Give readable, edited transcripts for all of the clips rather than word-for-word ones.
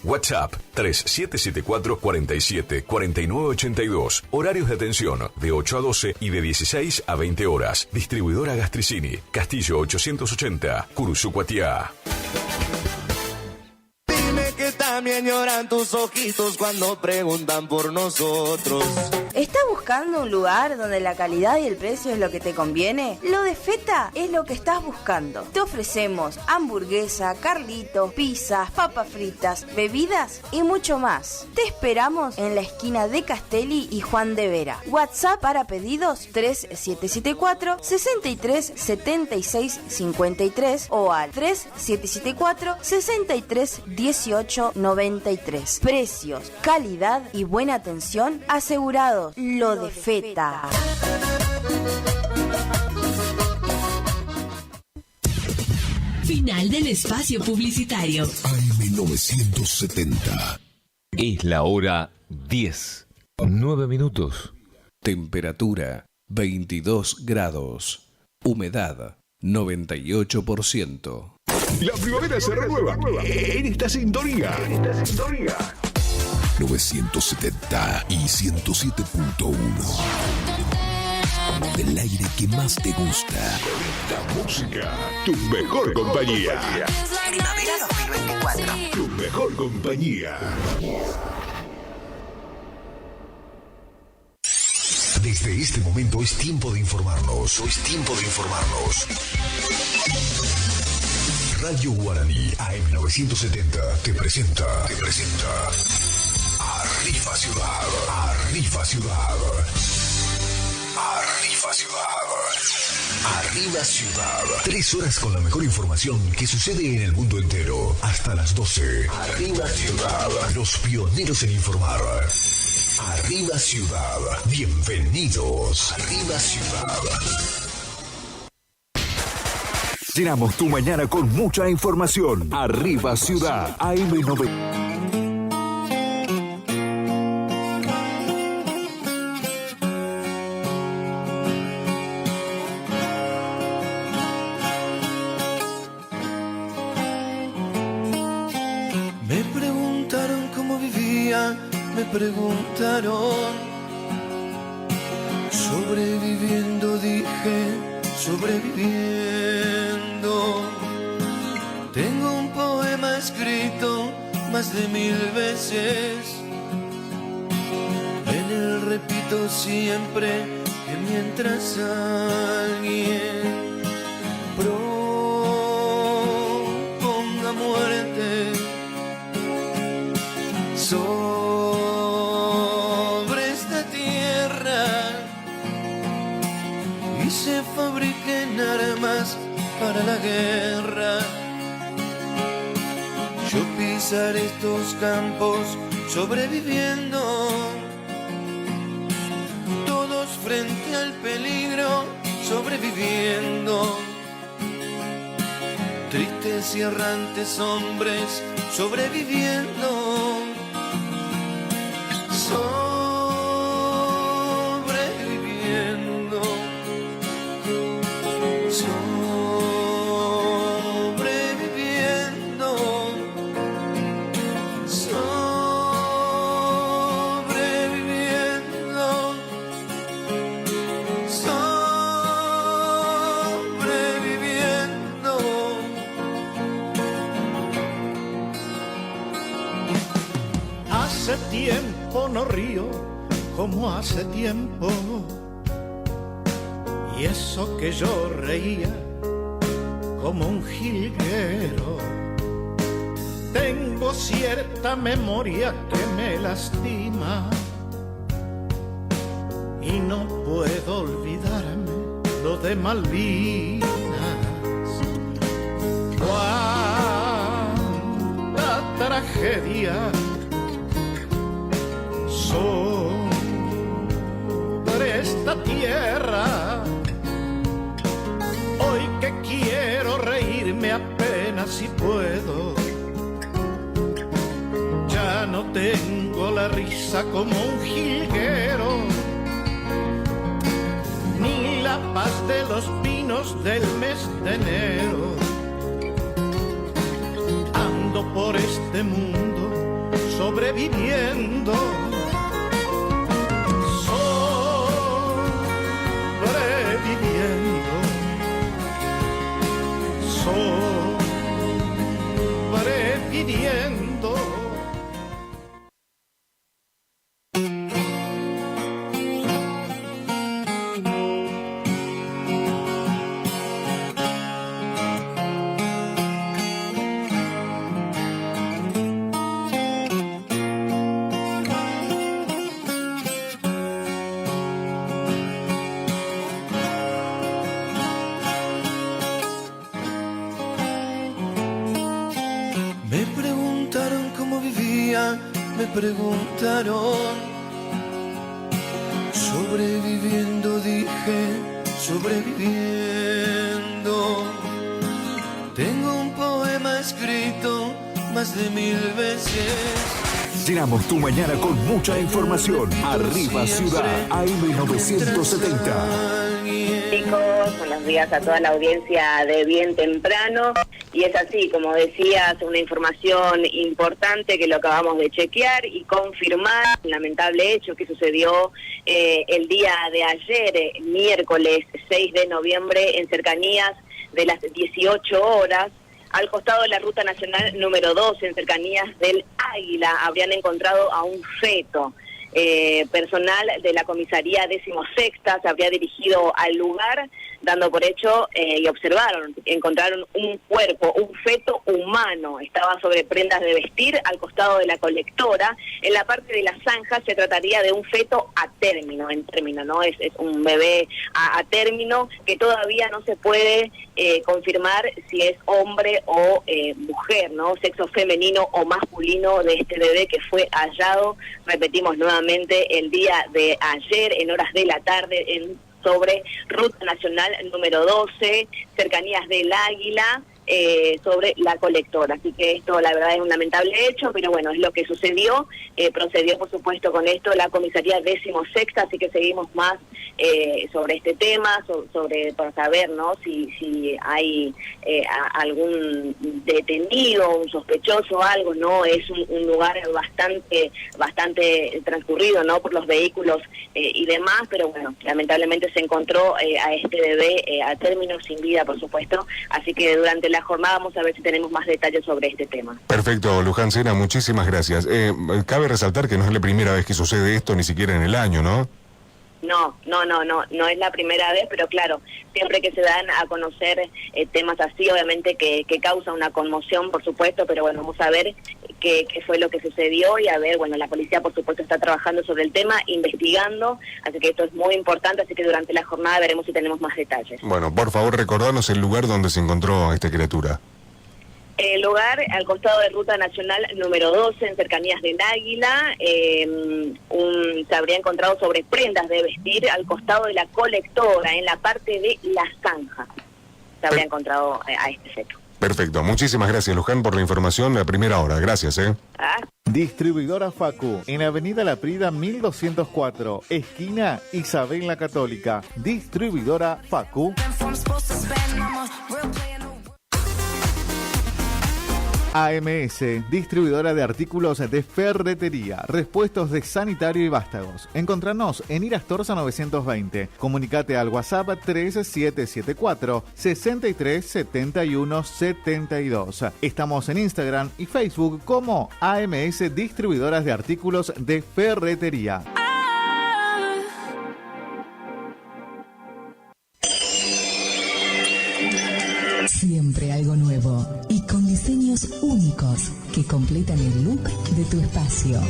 WhatsApp 3774 47 49 82. Horarios de atención de 8 a 12 y de 16 a 20 horas. Distribuidora Gastricini, Castillo 880, Curuzú-Cuatiá. Dime que también lloran tus ojitos cuando preguntan por nosotros. ¿Estás buscando un lugar donde la calidad y el precio es lo que te conviene? Lo de Feta es lo que estás buscando. Te ofrecemos hamburguesa, carlitos, pizzas, papas fritas, bebidas y mucho más. Te esperamos en la esquina de Castelli y Juan de Vera. WhatsApp para pedidos 3774 63 76 53 o al 3774 63 18 93. Precios, calidad y buena atención asegurados. Lo de Feta. Final del espacio publicitario. AM970. Es la hora 10. 9 minutos. Temperatura 22 grados. Humedad 98%. La primavera se renueva en esta sintonía. 970 y 107.1. El aire que más te gusta. La música, tu mejor compañía. Primavera 2024. Tu mejor compañía. Desde este momento es tiempo de informarnos. Radio Guaraní AM970 te presenta Arriba Ciudad. Arriba Ciudad. 3 horas con la mejor información que sucede en el mundo entero. Hasta las 12. Arriba Ciudad. Los pioneros en informar. Arriba Ciudad. Bienvenidos. Arriba Ciudad. Llenamos tu mañana con mucha información. Arriba Ciudad. AM9. Me preguntaron, sobreviviendo, dije, sobreviviendo. Tengo un poema escrito más de 1000 veces. En él repito siempre que mientras alguien proponga muerte sobre esta tierra y se fabriquen armas para la guerra, yo pisaré estos campos sobreviviendo, todos frente al peligro sobreviviendo, tristes y errantes hombres sobreviviendo. Sobreviviendo, sobreviviendo, sobreviviendo, sobreviviendo. Hace tiempo no río como hace tiempo, y eso que yo reía como un jilguero. Tengo cierta memoria que me lastima y no puedo olvidarme lo de Malvinas. Cuánta tragedia sobre esta tierra. Hoy que quiero reírme apenas si puedo, ya no tengo la risa como un jilguero, ni la paz de los pinos del mes de enero. Ando por este mundo, sobreviviendo. Sobreviviendo. Sobreviviendo. Me preguntaron, sobreviviendo, dije, sobreviviendo. Tengo un poema escrito más de 1000 veces. Llenamos tu mañana con mucha información. Arriba Ciudad, AM970. Chicos, buenos días a toda la audiencia de Bien Temprano. Y es así, como decías, una información importante que lo acabamos de chequear y confirmar un lamentable hecho que sucedió el día de ayer, miércoles 6 de noviembre, en cercanías de las 18 horas, al costado de la Ruta Nacional número 12, en cercanías del Águila, habrían encontrado a un feto. Personal de la comisaría 16ª se habría dirigido al lugar, dando por hecho y encontraron un cuerpo, un feto humano, estaba sobre prendas de vestir al costado de la colectora. En la parte de la zanja se trataría de un feto a término, ¿no? Es un bebé a término que todavía no se puede confirmar si es hombre o mujer, ¿no? Sexo femenino o masculino de este bebé que fue hallado, repetimos nuevamente, el día de ayer en horas de la tarde sobre Ruta Nacional número 12, cercanías del Águila, sobre la colectora. Así que esto la verdad es un lamentable hecho, pero bueno, es lo que sucedió. Procedió por supuesto con esto la comisaría 16ª, así que seguimos más sobre este tema, para saber, ¿no?, si hay algún detenido, un sospechoso, algo, ¿no? Es un lugar bastante transcurrido, ¿no?, por los vehículos y demás, pero bueno, lamentablemente se encontró a este bebé a término, sin vida, por supuesto, así que durante la jornada vamos a ver si tenemos más detalles sobre este tema. Perfecto, Luján Sena, muchísimas gracias. Cabe resaltar que no es la primera vez que sucede esto, ni siquiera en el año, ¿no? No es la primera vez, pero claro, siempre que se dan a conocer temas así, obviamente que causa una conmoción, por supuesto, pero bueno, vamos a ver qué fue lo que sucedió y a ver, bueno, la policía por supuesto está trabajando sobre el tema, investigando, así que esto es muy importante, así que durante la jornada veremos si tenemos más detalles. Bueno, por favor, recordanos el lugar donde se encontró a esta criatura. El lugar al costado de Ruta Nacional número 12, en cercanías del Águila, se habría encontrado sobre prendas de vestir al costado de la colectora, en la parte de la zanja. Se habría encontrado a este feto. Perfecto, muchísimas gracias, Luján, por la información a primera hora. Gracias, Distribuidora Facu, en Avenida La Prida 1204, esquina Isabel la Católica. Distribuidora Facu. AMS, distribuidora de artículos de ferretería, repuestos de sanitario y vástagos. Encontranos en Irastorza 920. Comunicate al WhatsApp 3774-637172. Estamos en Instagram y Facebook como AMS Distribuidoras de Artículos de Ferretería. Siempre algo nuevo y con diseños únicos que completan el look de tu espacio.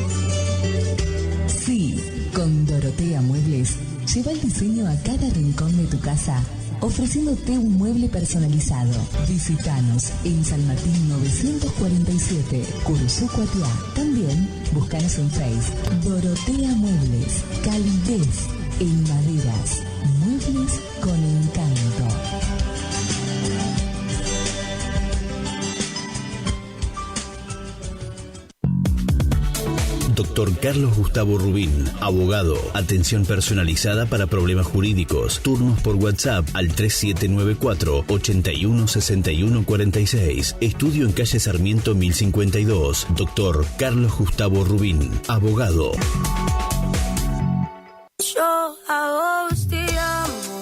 Sí, con Dorotea Muebles, lleva el diseño a cada rincón de tu casa, ofreciéndote un mueble personalizado. Visítanos en San Martín 947, Curuzú, Cuatiá. También búscanos en Facebook. Dorotea Muebles, calidez en maderas, muebles con encanto. Dr. Carlos Gustavo Rubín, abogado. Atención personalizada para problemas jurídicos. Turnos por WhatsApp al 3794 81 61 46. Estudio en calle Sarmiento 1052. Dr. Carlos Gustavo Rubín, abogado. Yo a vos te amo,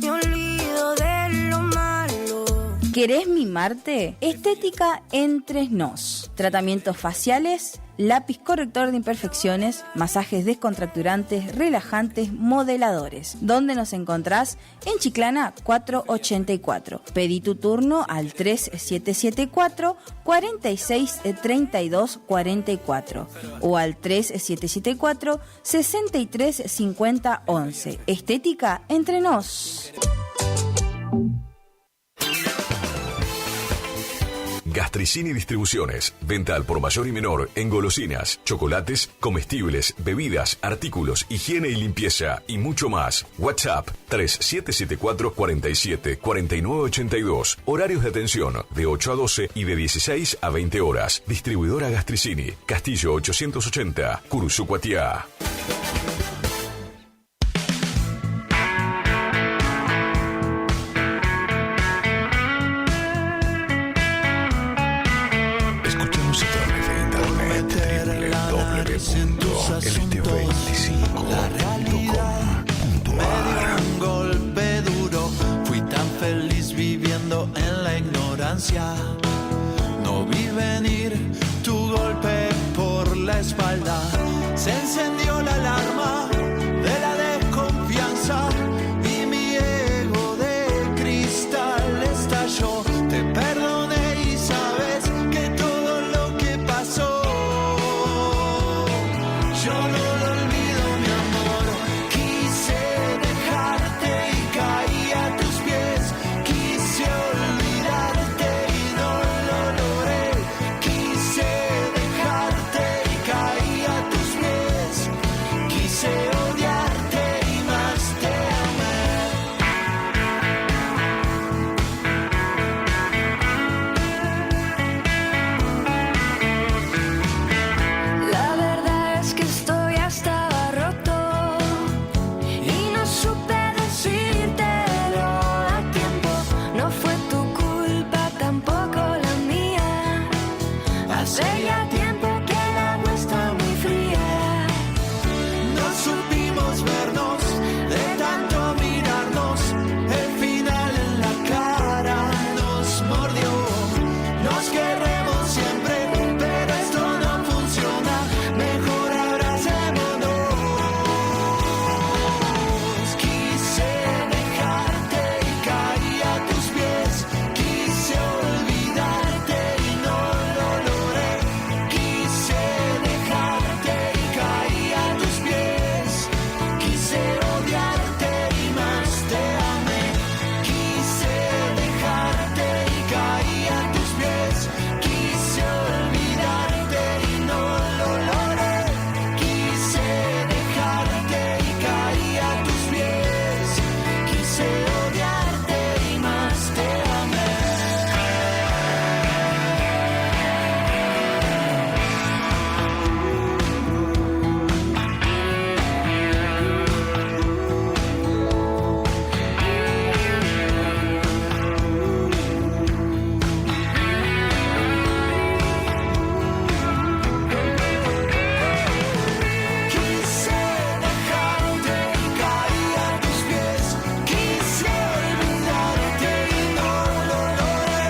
me olvido de lo malo. ¿Querés mimarte? Estética Entre Nos. Tratamientos faciales, lápiz corrector de imperfecciones, masajes descontracturantes, relajantes, modeladores. ¿Dónde nos encontrás? En Chiclana 484. Pedí tu turno al 3774 46 32 44 o al 3774 63 50 11. Estética Entre Nos. Gastricini Distribuciones. Venta al por mayor y menor en golosinas, chocolates, comestibles, bebidas, artículos, higiene y limpieza y mucho más. WhatsApp 3774 47 49 82. Horarios de atención de 8 a 12 y de 16 a 20 horas. Distribuidora Gastricini. Castillo 880. Cursucuatiá. Un golpe duro, fui tan feliz viviendo en la ignorancia. No vi venir tu golpe por la espalda. Se encendió la alarma de la desconfianza y mi ego de cristal estalló. Te perdoné y sabes que todo lo que pasó yo no lo olvido, mi amor. Quise dejarte y caí a tus pies. Quise olvidarte y no lo logré. Quise dejarte y caí a tus pies. Quise odiarte y más te amé. La verdad es que esto ya estaba roto y no supe decírtelo a tiempo. No fue tu culpa, tampoco la mía. Hace ya tiempo que el agua está muy fría. No supimos vernos de tanto mirarnos. El final en la cara nos mordió. Nos queremos siempre, pero esto no funciona. Mejor abracémonos. Quise dejarte y caí a tus pies. Quise olvidarte y no lo logré. Quise dejarte y caí a tus pies. Quise odiarte y más te amé. Quise dejarte y caí a tus pies. Quise olvidarte y no lo logré. Quise dejarte y caí a tus pies. Quise odiarte y más te amé. Quise dejarte y caí a tus pies. Quise olvidarte y no lo logré.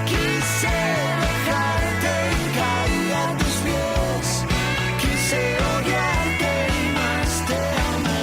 Quise dejarte y caí a tus pies. Quise odiarte y más te amé.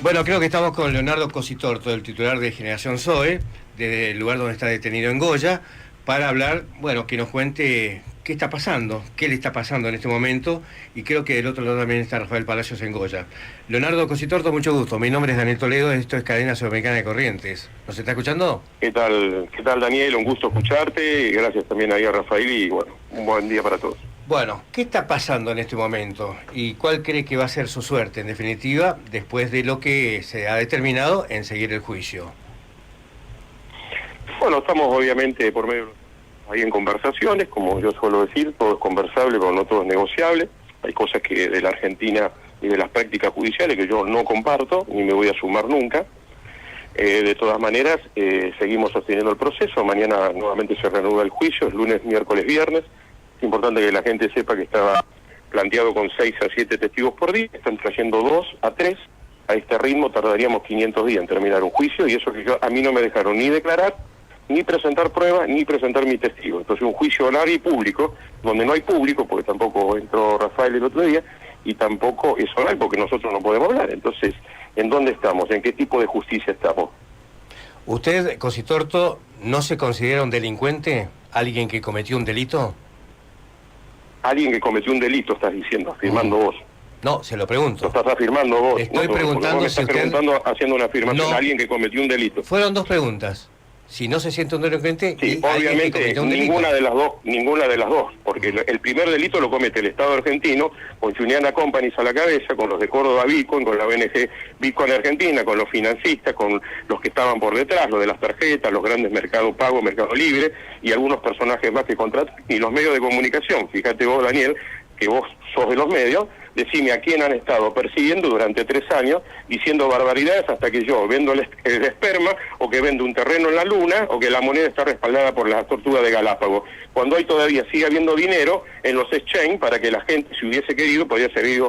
Bueno, creo que estamos con Leonardo Cositorto, el titular de Generación Zoe, desde el lugar donde está detenido en Goya, para hablar, bueno, que nos cuente qué está pasando, qué le está pasando en este momento, y creo que del otro lado también está Rafael Palacios en Goya. Leonardo Cositorto, mucho gusto. Mi nombre es Daniel Toledo, esto es Cadena Sudamericana de Corrientes. ¿Nos está escuchando? ¿Qué tal, Daniel? Un gusto escucharte, y gracias también ahí a Rafael, y bueno, un buen día para todos. Bueno, ¿qué está pasando en este momento? ¿Y cuál cree que va a ser su suerte, en definitiva, después de lo que se ha determinado en seguir el juicio? Bueno, estamos obviamente por medio ahí en conversaciones, como yo suelo decir, todo es conversable, pero no todo es negociable. Hay cosas que de la Argentina y de las prácticas judiciales que yo no comparto, ni me voy a sumar nunca. De todas maneras, seguimos sosteniendo el proceso. Mañana nuevamente se reanuda el juicio, es lunes, miércoles, viernes. Es importante que la gente sepa que estaba planteado con 6 a 7 testigos por día, están trayendo 2 a 3. A este ritmo tardaríamos 500 días en terminar un juicio, y eso que a mí no me dejaron ni declarar, ni presentar pruebas, ni presentar mi testigo. Entonces un juicio largo y público, donde no hay público, porque tampoco entró Rafael el otro día, y tampoco es oral, porque nosotros no podemos hablar. Entonces, ¿en dónde estamos? ¿En qué tipo de justicia estamos? ¿Usted, Cositorto, no se considera un delincuente? ¿Alguien que cometió un delito? Alguien que cometió un delito, estás diciendo, afirmando vos. No, se lo pregunto. Lo estás afirmando vos. Estoy no, preguntando vos me si estás preguntando, haciendo una afirmación No. a alguien que cometió un delito. Fueron 2 preguntas. Si no se siente un delincuente, Sí, y alguien que obviamente cometió un delito. ninguna de las dos, porque el primer delito lo comete el Estado argentino, con Juniana Companies a la cabeza, con los de Córdoba Bitcoin, con la ONG Bitcoin Argentina, con los financistas, con los que estaban por detrás, los de las tarjetas, los grandes Mercado Pago, Mercado Libre, y algunos personajes más que contratan, y los medios de comunicación. Fíjate vos, Daniel, que vos sos de los medios, decime a quién han estado persiguiendo durante 3 años, diciendo barbaridades hasta que yo vendo el esperma, o que vendo un terreno en la luna, o que la moneda está respaldada por las tortugas de Galápagos. Cuando hoy todavía sigue habiendo dinero en los exchange para que la gente, si hubiese querido, podría seguir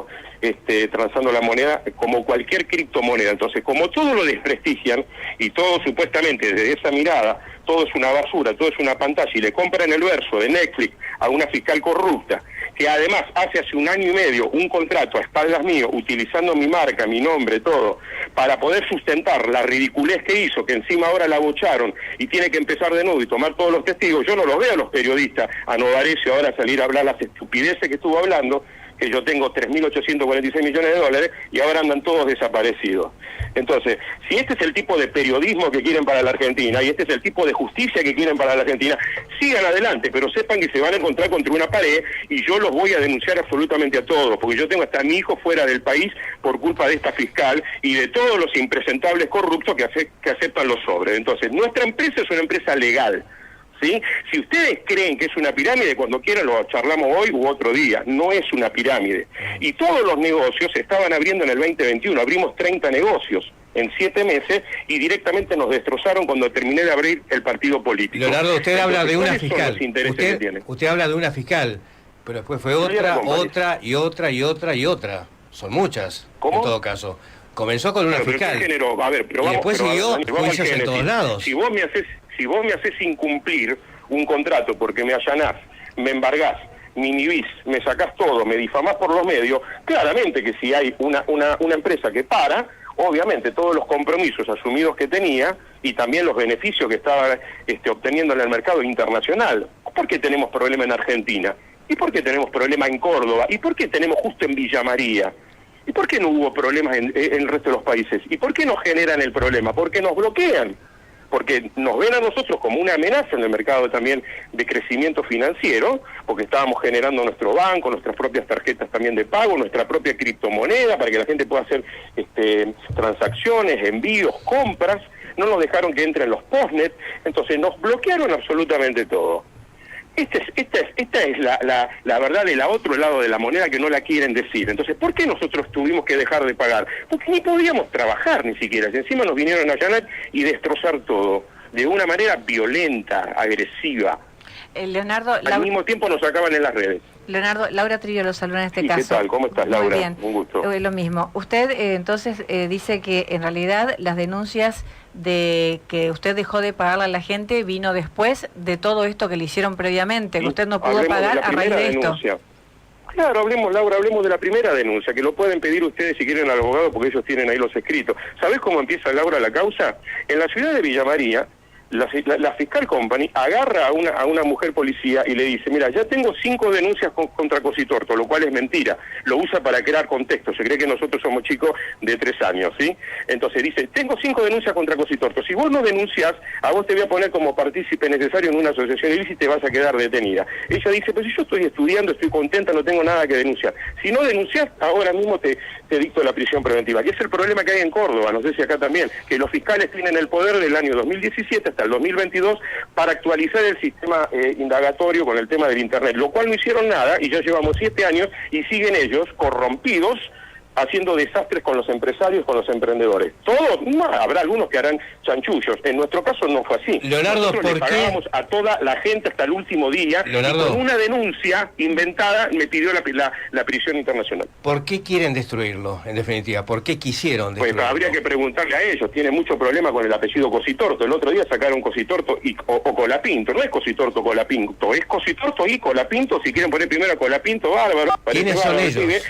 transando la moneda como cualquier criptomoneda. Entonces, como todo lo desprestigian, y todo supuestamente desde esa mirada, todo es una basura, todo es una pantalla, y le compran el verso de Netflix a una fiscal corrupta, que además hace 1 año y medio un contrato a espaldas mío, utilizando mi marca, mi nombre, todo, para poder sustentar la ridiculez que hizo, que encima ahora la bocharon y tiene que empezar de nuevo y tomar todos los testigos. Yo no los veo a los periodistas, a Novarecio ahora salir a hablar las estupideces que estuvo hablando, que yo tengo 3.846 millones de dólares y ahora andan todos desaparecidos. Entonces, si este es el tipo de periodismo que quieren para la Argentina y este es el tipo de justicia que quieren para la Argentina, sigan adelante, pero sepan que se van a encontrar contra una pared, y yo los voy a denunciar absolutamente a todos, porque yo tengo hasta a mi hijo fuera del país por culpa de esta fiscal y de todos los impresentables corruptos que aceptan los sobres. Entonces, nuestra empresa es una empresa legal, ¿sí? Si ustedes creen que es una pirámide, cuando quieran lo charlamos hoy u otro día. No es una pirámide. Y todos los negocios se estaban abriendo en el 2021. Abrimos 30 negocios en 7 meses y directamente nos destrozaron cuando terminé de abrir el partido político. Leonardo, usted habla de una fiscal. Usted habla de una fiscal, pero después fue otra y otra. Son muchas, ¿Cómo? En todo caso. Comenzó con una Pero fiscal. ¿qué género? A ver, pero y después siguió vamos al juicios en génesis. todos lados. Si vos me haces incumplir un contrato porque me allanás, me embargás, me inhibís, me sacás todo, me difamás por los medios, claramente que si hay una empresa que para, obviamente todos los compromisos asumidos que tenía y también los beneficios que estaba obteniendo en el mercado internacional. ¿Por qué tenemos problema en Argentina? ¿Y por qué tenemos problema en Córdoba? ¿Y por qué tenemos justo en Villa María? ¿Y por qué no hubo problemas en el resto de los países? ¿Y por qué nos generan el problema? Porque nos bloquean. Porque nos ven a nosotros como una amenaza en el mercado también de crecimiento financiero, porque estábamos generando nuestro banco, nuestras propias tarjetas también de pago, nuestra propia criptomoneda, para que la gente pueda hacer transacciones, envíos, compras. No nos dejaron que entren los postnet, entonces nos bloquearon absolutamente todo. Esta es la verdad del otro lado de la moneda, que no la quieren decir. Entonces, ¿por qué nosotros tuvimos que dejar de pagar? Porque ni podíamos trabajar ni siquiera. Y encima nos vinieron a allanar y destrozar todo de una manera violenta, agresiva. Leonardo, al mismo tiempo nos sacaban en las redes. Leonardo, Laura Trillo lo saluda en este Sí, caso. ¿qué tal? ¿Cómo estás, Laura? Muy bien. Un gusto. Lo mismo. Usted entonces dice que en realidad las denuncias de que usted dejó de pagarle a la gente vino después de todo esto que le hicieron previamente, que usted no pudo pagar a raíz de esto. Claro, hablemos de la primera denuncia, que lo pueden pedir ustedes si quieren al abogado, porque ellos tienen ahí los escritos. ¿Sabés cómo empieza, Laura, la causa? En la ciudad de Villa María, la fiscal company agarra a una mujer policía y le dice, mira, ya tengo 5 denuncias contra Cositorto, lo cual es mentira, lo usa para crear contexto, se cree que nosotros somos chicos de 3 años, ¿sí? Entonces dice, tengo 5 denuncias contra Cositorto, si vos no denunciás, a vos te voy a poner como partícipe necesario en una asociación ilícita y te vas a quedar detenida. Ella dice, pues si yo estoy estudiando, estoy contenta, no tengo nada que denunciar. Si no denunciás, ahora mismo te dicto la prisión preventiva, que es el problema que hay en Córdoba, no sé si acá también, que los fiscales tienen el poder del año 2017 hasta el 2022 para actualizar el sistema indagatorio con el tema del Internet, lo cual no hicieron nada y ya llevamos 7 años y siguen ellos corrompidos haciendo desastres con los empresarios, con los emprendedores. Todos, no, habrá algunos que harán chanchullos. En nuestro caso no fue así. Leonardo, nosotros le pagábamos a toda la gente hasta el último día, Leonardo, y con una denuncia inventada me pidió la prisión internacional. ¿Por qué quieren destruirlo, en definitiva? ¿Por qué quisieron destruirlo? Pues habría que preguntarle a ellos. Tiene mucho problema con el apellido Cositorto. El otro día sacaron Cositorto o Colapinto. No es Cositorto Colapinto, es Cositorto y Colapinto. Si quieren poner primero a Colapinto, bárbaro. ¿Quiénes son ellos?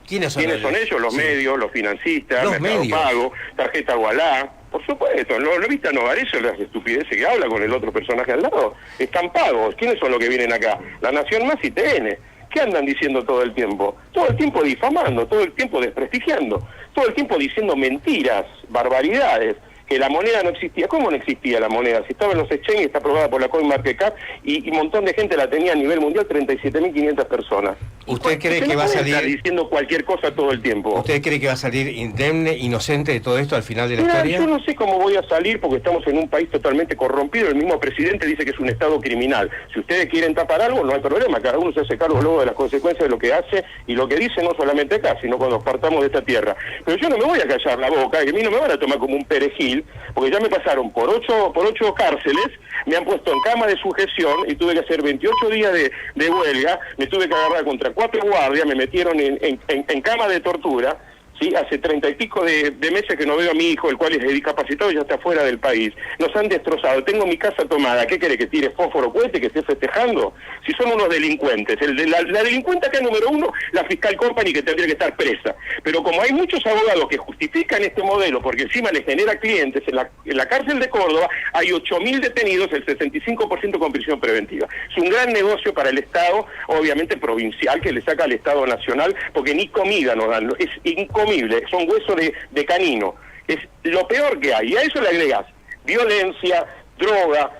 ¿Quiénes son ellos? Los medios, los financistas, Mercado Pago, Tarjeta Gualá. Por supuesto, ¿no viste a Novarecio las estupideces que habla con el otro personaje al lado? Están pagos. ¿Quiénes son los que vienen acá? La Nación Más y TN. ¿Qué andan diciendo todo el tiempo? Todo el tiempo difamando, todo el tiempo desprestigiando, todo el tiempo diciendo mentiras, barbaridades, que la moneda no existía. ¿Cómo no existía la moneda? Si estaba en los exchanges, está aprobada por la CoinMarketCap y un montón de gente la tenía a nivel mundial, 37.500 personas. ¿Usted cree que va a salir diciendo cualquier cosa todo el tiempo? ¿Usted cree que va a salir indemne, inocente de todo esto al final de la historia? Yo no sé cómo voy a salir porque estamos en un país totalmente corrompido. El mismo presidente dice que es un estado criminal. Si ustedes quieren tapar algo, no hay problema. Cada uno se hace cargo luego de las consecuencias de lo que hace y lo que dice, no solamente acá, sino cuando partamos de esta tierra. Pero yo no me voy a callar la boca, que a mí no me van a tomar como un perejil, porque ya me pasaron por 8 cárceles, me han puesto en cama de sujeción y tuve que hacer 28 días de huelga, me tuve que agarrar contra 4 guardias, me metieron en cama de tortura. ¿Sí? Hace 30 y pico de meses que no veo a mi hijo, el cual es discapacitado y ya está fuera del país. Nos han destrozado, tengo mi casa tomada. ¿Qué quiere? ¿Que tire fósforo cohete, que esté festejando? Si son unos delincuentes. La delincuente acá número 1, la fiscal company, que tendría que estar presa. Pero como hay muchos abogados que justifican este modelo porque encima les genera clientes, en la cárcel de Córdoba hay 8.000 detenidos, el 65% con prisión preventiva. Es un gran negocio para el Estado, obviamente provincial, que le saca al Estado nacional, porque ni comida nos dan, es incomible. Son huesos de canino. Es lo peor que hay. Y a eso le agregas violencia, droga,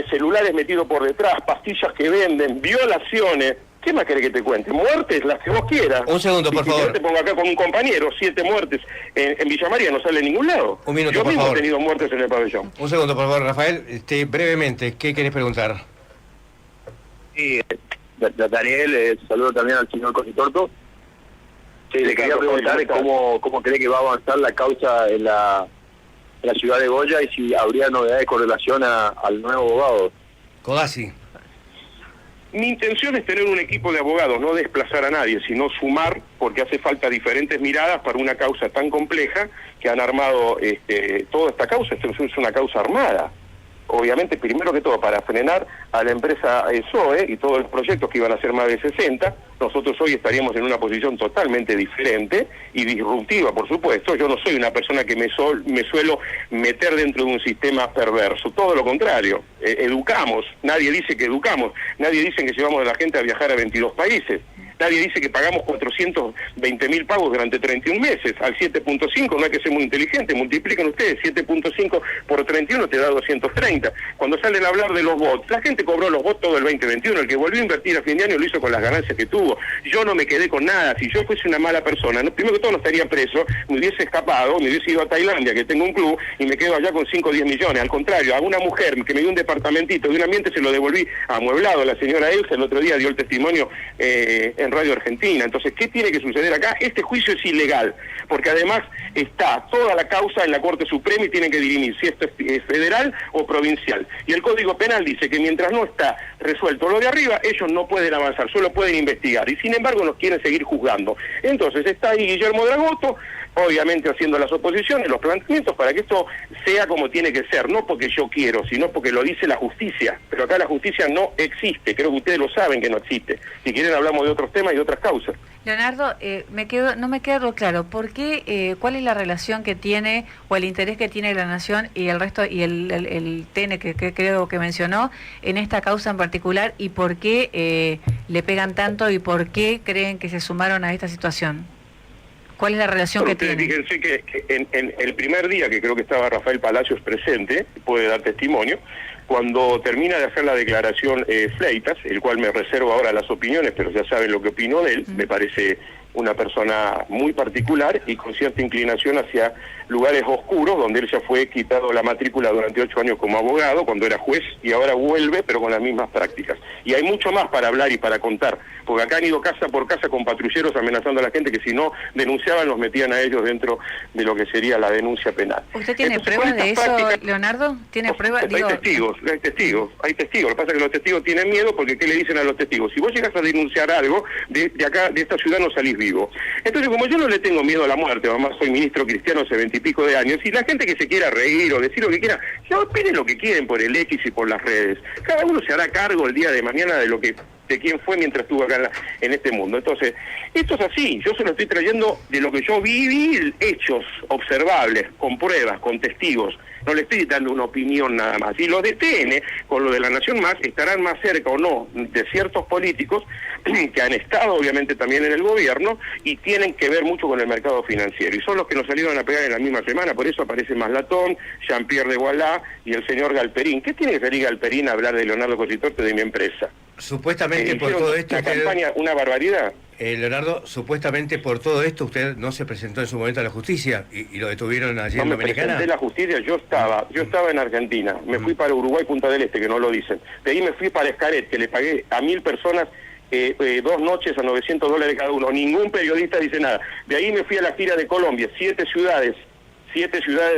celulares metidos por detrás, pastillas que venden, violaciones. ¿Qué más querés que te cuente? Muertes, las que vos quieras. Un segundo, por favor. Yo te pongo acá con un compañero, 7 muertes. En Villa María no sale en ningún lado. Un minuto, yo por mismo favor. He tenido muertes en el pabellón. Un segundo, por favor, Rafael. Brevemente, ¿qué querés preguntar? Sí, Daniel, saludo también al señor Cositorto. Sí, le quería preguntar cómo cree que va a avanzar la causa en la ciudad de Goya y si habría novedades con relación al nuevo abogado. Codazzi. Mi intención es tener un equipo de abogados, no desplazar a nadie, sino sumar, porque hace falta diferentes miradas para una causa tan compleja que han armado toda esta causa. Esto es una causa armada. Obviamente, primero que todo, para frenar a la empresa SOE y todos los proyectos que iban a ser más de 60, nosotros hoy estaríamos en una posición totalmente diferente y disruptiva, por supuesto. Yo no soy una persona que me suelo meter dentro de un sistema perverso, todo lo contrario. Educamos, nadie dice que educamos, nadie dice que llevamos a la gente a viajar a 22 países. Nadie dice que pagamos 420.000 pagos durante 31 meses, al 7.5, no hay que ser muy inteligente, multiplican ustedes, 7.5 por 31 te da 230. Cuando salen a hablar de los bots, la gente cobró los bots todo el 2021, el que volvió a invertir a fin de año lo hizo con las ganancias que tuvo. Yo no me quedé con nada, si yo fuese una mala persona, primero que todo no estaría preso, me hubiese escapado, me hubiese ido a Tailandia, que tengo un club, y me quedo allá con 5 o 10 millones. Al contrario, a una mujer que me dio un departamentito de un ambiente se lo devolví amueblado. La señora Elsa el otro día dio el testimonio en Radio Argentina. Entonces, ¿qué tiene que suceder acá? Este juicio es ilegal, porque además está toda la causa en la Corte Suprema y tienen que dirimir si esto es federal o provincial. Y el Código Penal dice que mientras no está resuelto lo de arriba, ellos no pueden avanzar, solo pueden investigar. Y sin embargo nos quieren seguir juzgando. Entonces está ahí Guillermo Dragoto, obviamente haciendo las oposiciones, los planteamientos para que esto sea como tiene que ser, no porque yo quiero, sino porque lo dice la justicia, pero acá la justicia no existe, creo que ustedes lo saben que no existe. Si quieren hablamos de otros temas y de otras causas. Leonardo, no me queda claro, ¿por qué, cuál es la relación que tiene o el interés que tiene la Nación y el resto y el TN que creo que mencionó en esta causa en particular y por qué le pegan tanto y por qué creen que se sumaron a esta situación? ¿Cuál es la relación que tiene? Fíjense que en el primer día que creo que estaba Rafael Palacios presente, puede dar testimonio, cuando termina de hacer la declaración Fleitas, el cual me reservo ahora las opiniones, pero ya saben lo que opino de él, me parece una persona muy particular y con cierta inclinación hacia lugares oscuros, donde él ya fue quitado la matrícula durante 8 años como abogado, cuando era juez, y ahora vuelve, pero con las mismas prácticas. Y hay mucho más para hablar y para contar, porque acá han ido casa por casa con patrulleros amenazando a la gente que si no denunciaban los metían a ellos dentro de lo que sería la denuncia penal. ¿Usted tiene pruebas de eso, Leonardo? ¿Tiene pruebas? Hay testigos. Lo que pasa es que los testigos tienen miedo porque ¿qué le dicen a los testigos? Si vos llegas a denunciar algo, de acá, de esta ciudad no salís vivo. Entonces, como yo no le tengo miedo a la muerte, además soy ministro cristiano hace 20 y pico de años, y la gente que se quiera reír o decir lo que quiera, ya opinen lo que quieren por el X y por las redes. Cada uno se hará cargo el día de mañana de quién fue mientras estuvo acá en este mundo. Entonces, esto es así, yo se lo estoy trayendo de lo que yo viví, hechos observables, con pruebas, con testigos. No le estoy dando una opinión nada más. Y los de TN, con lo de La Nación Más, estarán más cerca o no de ciertos políticos que han estado obviamente también en el gobierno y tienen que ver mucho con el mercado financiero. Y son los que nos salieron a pegar en la misma semana, por eso aparece Maslatón, Jean-Pierre de Gualá y el señor Galperín. ¿Qué tiene que salir Galperín a hablar de Leonardo Cositorte de mi empresa? Supuestamente por todo esto... La campaña, una barbaridad. Leonardo, supuestamente por todo esto usted no se presentó en su momento a la justicia y lo detuvieron allí en Dominicana. No me presenté a la justicia, yo estaba en Argentina, me fui para Uruguay, Punta del Este, que no lo dicen. De ahí me fui para Escaret, que le pagué a 1000 personas 2 noches a $900 cada uno. Ningún periodista dice nada. De ahí me fui a la gira de Colombia, 7 ciudades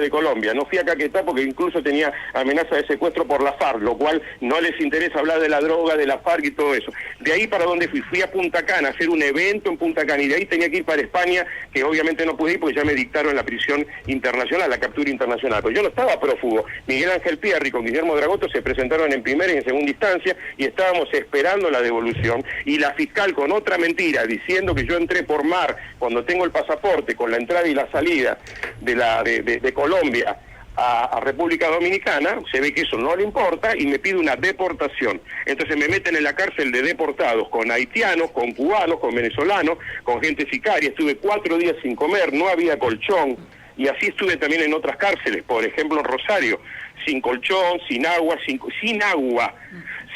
de Colombia. No fui a Caquetá porque incluso tenía amenaza de secuestro por la FARC, lo cual no les interesa hablar de la droga, de la FARC y todo eso. De ahí para donde fui a Punta Cana, a hacer un evento en Punta Cana, y de ahí tenía que ir para España, que obviamente no pude ir porque ya me dictaron la prisión internacional, la captura internacional. Pero yo no estaba prófugo. Miguel Ángel Pierri con Guillermo Dragoto se presentaron en primera y en segunda instancia y estábamos esperando la devolución, y la fiscal con otra mentira, diciendo que yo entré por mar cuando tengo el pasaporte con la entrada y la salida de Colombia a República Dominicana, se ve que eso no le importa y me pide una deportación. Entonces me meten en la cárcel de deportados con haitianos, con cubanos, con venezolanos, con gente sicaria. Estuve 4 días sin comer, no había colchón, y así estuve también en otras cárceles, por ejemplo en Rosario, sin colchón, sin agua,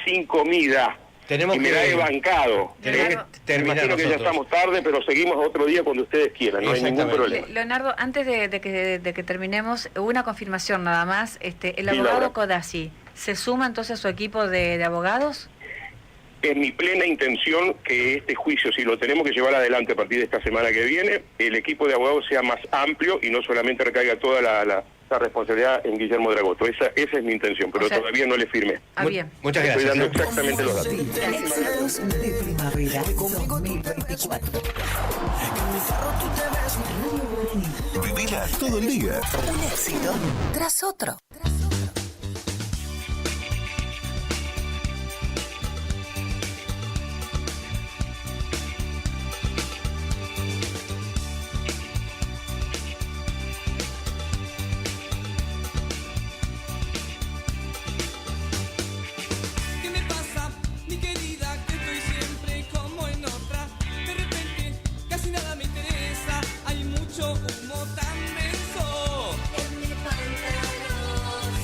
sin comida. Tenemos y me la he bancado. Imagino que ya estamos tarde, pero seguimos otro día cuando ustedes quieran, no hay ningún problema. Leonardo, antes de que terminemos, una confirmación nada más. El abogado Codazzi, ¿se suma entonces a su equipo de abogados? Es mi plena intención que este juicio, si lo tenemos que llevar adelante a partir de esta semana que viene, el equipo de abogados sea más amplio y no solamente recaiga toda la responsabilidad en Guillermo Dragoto. Esa es mi intención, pero todavía no le firmé. Bien. Muchas gracias. Estoy dando exactamente los datos. Éxitos de primavera 2024. Vivila todo el día. Un éxito tras otro. Humo tan denso en mi pantalón.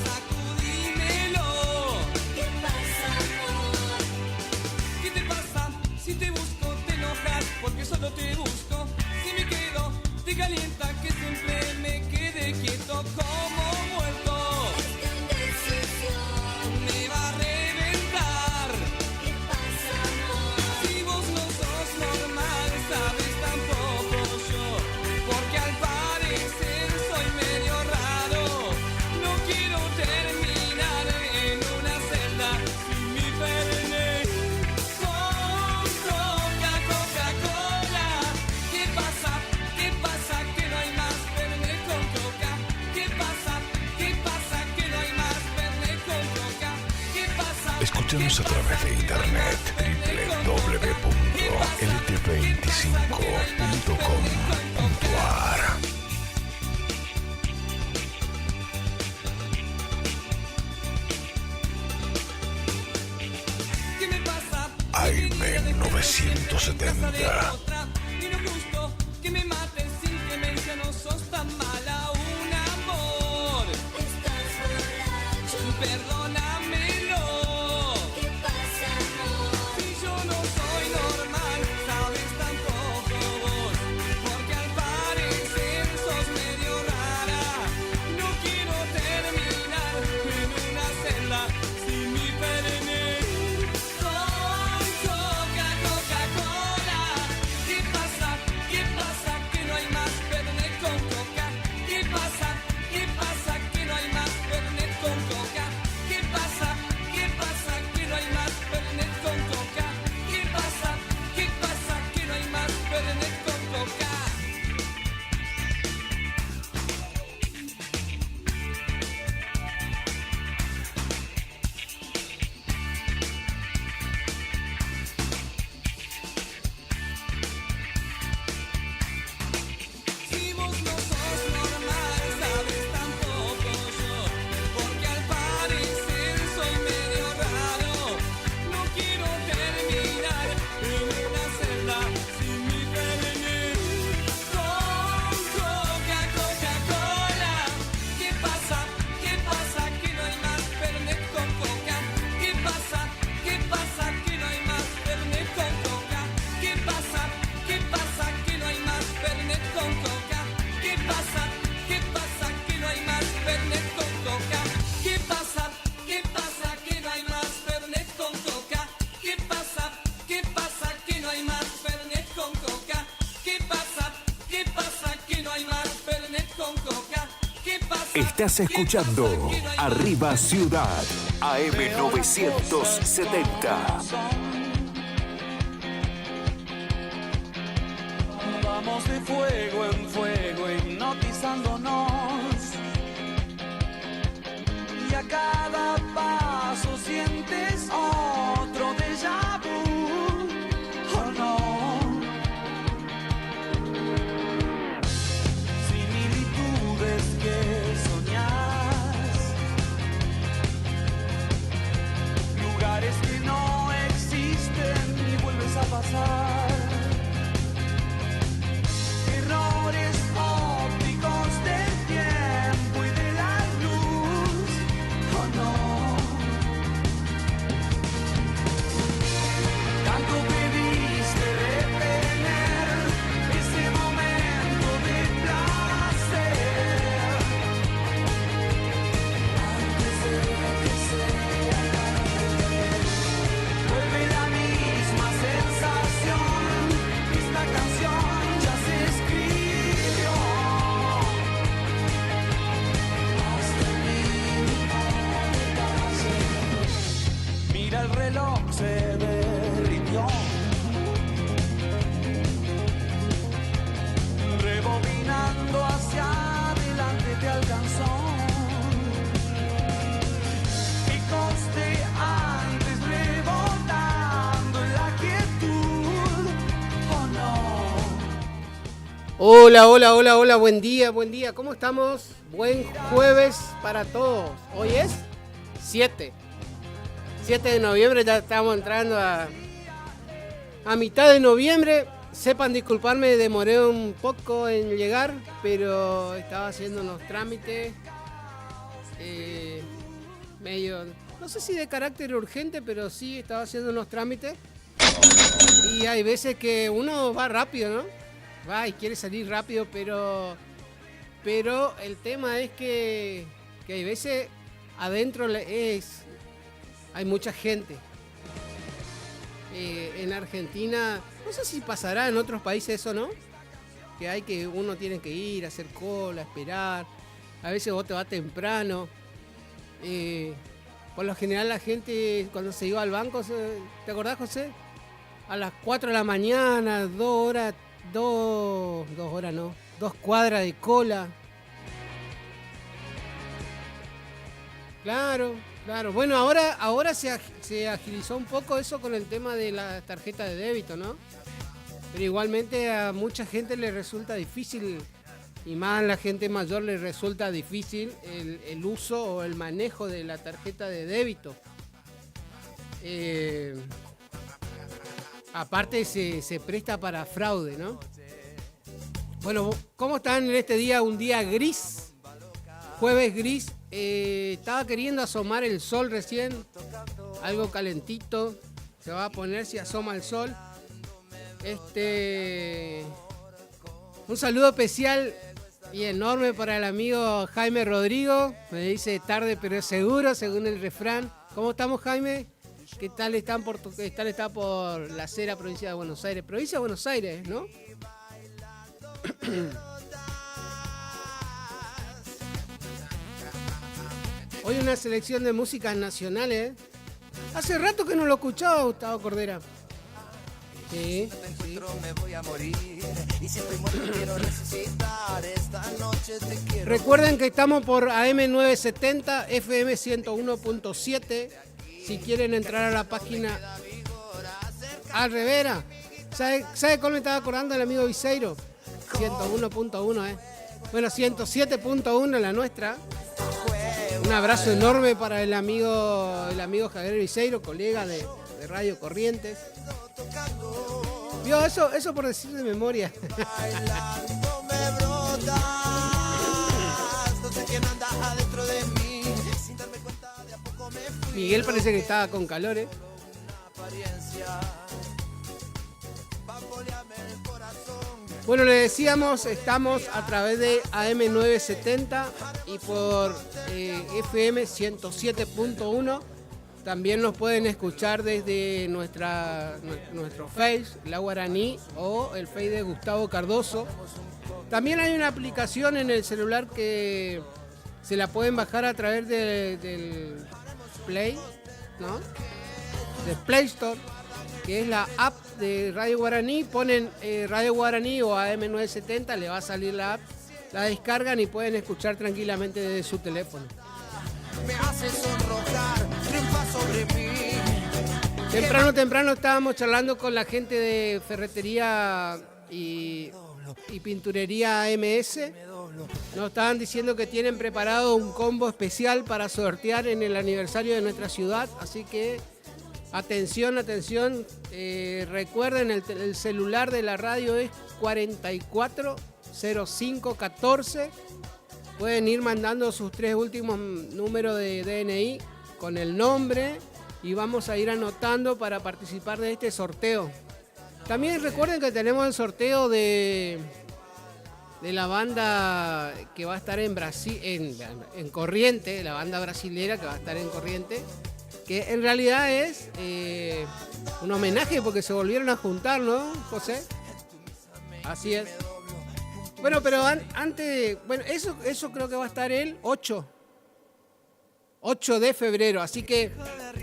Escúchanos a través de internet www.lt25.com.ar. AM 970. Que me mates sin clemencia, no sos tan mala, un amor. Estás borracho, perdónamelo. ¿Qué pasa, amor? Si yo no soy normal, sabes tampoco vos. Porque al parecer sos medio rara. No quiero terminar en una celda sin mi perenne. Con Coca, Coca-Cola. ¿Qué pasa? ¿Qué pasa? Que no hay más Fernet con Coca. ¿Qué pasa? ¿Qué pasa? Que no hay más Fernet con Coca. ¿Qué pasa? ¿Qué pasa? Que no hay más Fernet con Coca. ¿Qué pasa? ¿Qué pasa? Que no hay más Fernet con Coca. Si vos no sos normal, sabes tampoco yo. Porque al parecer soy medio raro. No quiero terminar en una celda sin mi perenne. Con Coca, Coca-Cola. ¿Qué pasa? ¿Qué pasa? Que no hay más Fernet con Coca. ¿Qué pasa? ¿Qué pasa? Que no hay más Fernet con Coca. ¿Qué pasa? ¿Qué pasa? Que no hay más Fernet con Coca. ¿Qué pasa? ¿Qué pasa? Que no hay más Fernet con Coca. ¿Qué pasa? ¿Qué pasa? Que no hay más Fernet con Coca. ¿Qué pasa? ¿Qué pasa? Que no hay más Fernet con Coca. ¿Qué pasa? ¿Qué pasa? Que no hay más Fernet con Coca. ¿Qué pasa? Estás escuchando Arriba Ciudad, AM 970. Vamos de fuego en fuego, hipnotizándonos. Y a cada paso sientes otro déjà vu, ¿o no? Similitudes que soñás, lugares que no existen y vuelves a pasar. Errores ópticos del tiempo y de la luz, ¿o no? Tanto pediste retener ese momento de placer. Antes de que sea tarde, vuelve la misma sensación. Esta canción ya se escribió. Hasta el mínimo detalle. Mira el reloj, se derritió. Rebobinando hacia adelante te alcanzó. Y conste antes rebotando en la quietud, ¿o no? Hola, hola, hola, hola, buen día, ¿cómo estamos? Buen jueves para todos. Hoy es 7 de noviembre, ya estamos entrando a mitad de noviembre. Sepan disculparme, demoré un poco en llegar, pero estaba haciendo unos trámites medio, no sé si de carácter urgente, pero sí estaba haciendo unos trámites. Y hay veces que uno va rápido, ¿no? Va y quiere salir rápido, pero el tema es que hay veces adentro hay mucha gente. En Argentina, no sé si pasará en otros países eso, ¿no? Que uno tiene que ir a hacer cola, esperar. A veces vos te vas temprano. Por lo general la gente cuando se iba al banco, ¿te acordás, José? A las 4 de la mañana, 2 cuadras de cola. Claro, Claro, bueno, ahora se agilizó un poco eso con el tema de la tarjeta de débito, ¿no? Pero igualmente a mucha gente le resulta difícil, y más a la gente mayor le resulta difícil el uso o el manejo de la tarjeta de débito. Aparte se presta para fraude, ¿no? Bueno, ¿cómo están en este día? Un día gris, jueves gris. Estaba queriendo asomar el sol recién, algo calentito, se va a poner si asoma el sol. Un saludo especial y enorme para el amigo Jaime Rodrigo. Me dice tarde pero seguro, según el refrán. ¿Cómo estamos, Jaime? ¿Qué tal están está por la Cera, provincia de Buenos Aires? Provincia de Buenos Aires, ¿no? Hoy una selección de músicas nacionales. Hace rato que no lo escuchaba, Gustavo Cordera. Sí. Recuerden que estamos por AM970, FM 101.7. Si quieren entrar a la página al Rivera. ¿Sabe cuál me estaba acordando el amigo Viseiro? 101.1, Bueno, 107.1 la nuestra. Un abrazo enorme para el amigo Javier Viseiro, colega de Radio Corrientes. Vio, eso por decir de memoria. Miguel parece que estaba con calor, Bueno, le decíamos, estamos a través de AM970 y por FM 107.1. También nos pueden escuchar desde nuestro Face, La Guaraní, o el Face de Gustavo Cardoso. También hay una aplicación en el celular que se la pueden bajar a través del Play, ¿no? Del Play Store, que es la app de Radio Guaraní. Ponen Radio Guaraní o AM970, le va a salir la app, la descargan y pueden escuchar tranquilamente desde su teléfono. Me hace sonrojar, triunfa sobre mí. Temprano estábamos charlando con la gente de ferretería y pinturería AMS. Nos estaban diciendo que tienen preparado un combo especial para sortear en el aniversario de nuestra ciudad, así que atención, recuerden el celular de la radio es 440514. Pueden ir mandando sus 3 últimos números de DNI con el nombre y vamos a ir anotando para participar de este sorteo. También recuerden que tenemos el sorteo de la banda que va a estar en Brasil, en Corriente, la banda brasilera que va a estar en Corriente, que en realidad es un homenaje porque se volvieron a juntar, ¿no, José? Así es. Bueno, pero antes, bueno, eso creo que va a estar el 8 de febrero, así que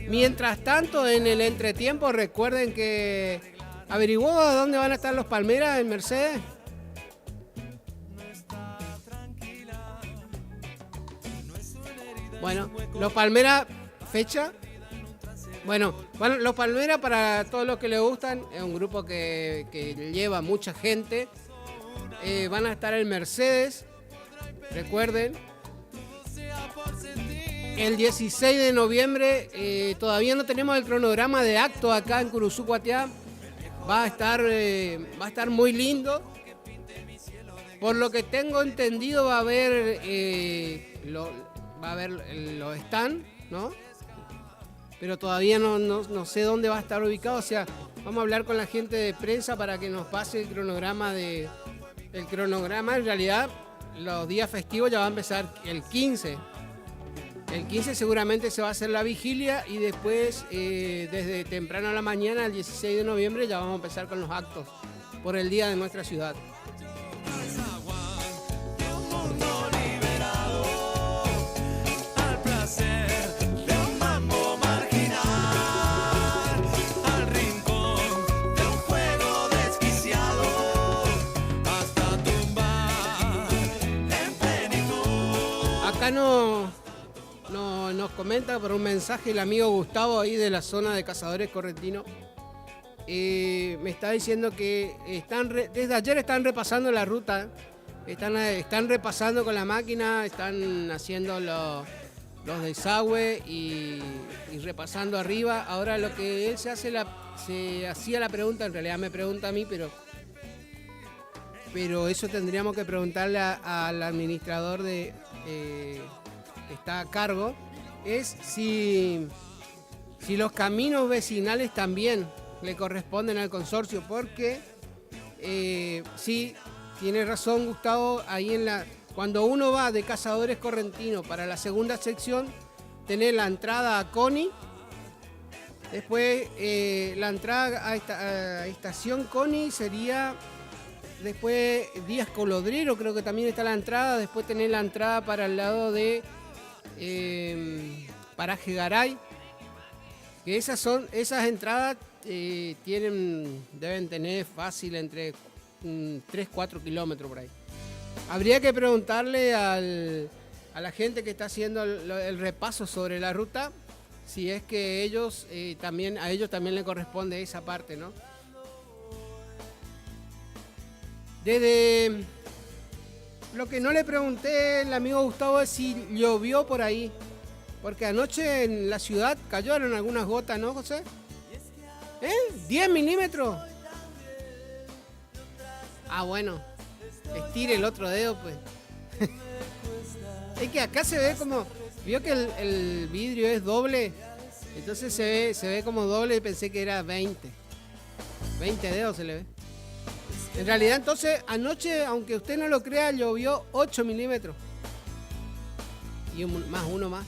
mientras tanto en el entretiempo recuerden que averiguó dónde van a estar los Palmeras en Mercedes. Bueno, los Palmeras, fecha. Bueno, los Palmeras, para todos los que les gustan, es un grupo que lleva mucha gente. Van a estar en Mercedes, recuerden. El 16 de noviembre, todavía no tenemos el cronograma de acto acá en Curuzú, Cuatiá. Va a estar muy lindo. Por lo que tengo entendido va a haber los stand, ¿no? Pero todavía no sé dónde va a estar ubicado. O sea, vamos a hablar con la gente de prensa para que nos pase el cronograma El cronograma, en realidad, los días festivos ya va a empezar el 15. El 15 seguramente se va a hacer la vigilia y después, desde temprano a la mañana, el 16 de noviembre, ya vamos a empezar con los actos por el día de nuestra ciudad. nos comenta por un mensaje el amigo Gustavo ahí de la zona de Cazadores Correntinos. Me está diciendo que desde ayer están repasando la ruta. Están repasando con la máquina, están haciendo los desagües y repasando arriba. Ahora lo que él se hacía la pregunta, en realidad me pregunta a mí, pero eso tendríamos que preguntarle al administrador que está a cargo, es si los caminos vecinales también le corresponden al consorcio, porque sí, tiene razón Gustavo, ahí cuando uno va de Cazadores Correntinos para la segunda sección, tenés la entrada a Coni, después la entrada a Estación Coni sería, después Díaz Colodrero, creo que también está la entrada, después tenés la entrada para el lado de Paraje Garay, que esas entradas deben tener fácil entre 3-4 kilómetros por ahí. Habría que preguntarle a la gente que está haciendo el repaso sobre la ruta si es que a ellos también le corresponde esa parte, ¿no? Desde lo que no le pregunté al amigo Gustavo es si llovió por ahí, porque anoche en la ciudad cayeron algunas gotas, ¿no, José? 10 milímetros. Ah, bueno, estire el otro dedo, pues. Es que acá se ve como, vio que el vidrio es doble, entonces se ve como doble y pensé que era 20 dedos se le ve. En realidad entonces anoche, aunque usted no lo crea, llovió 8 milímetros. Y uno más.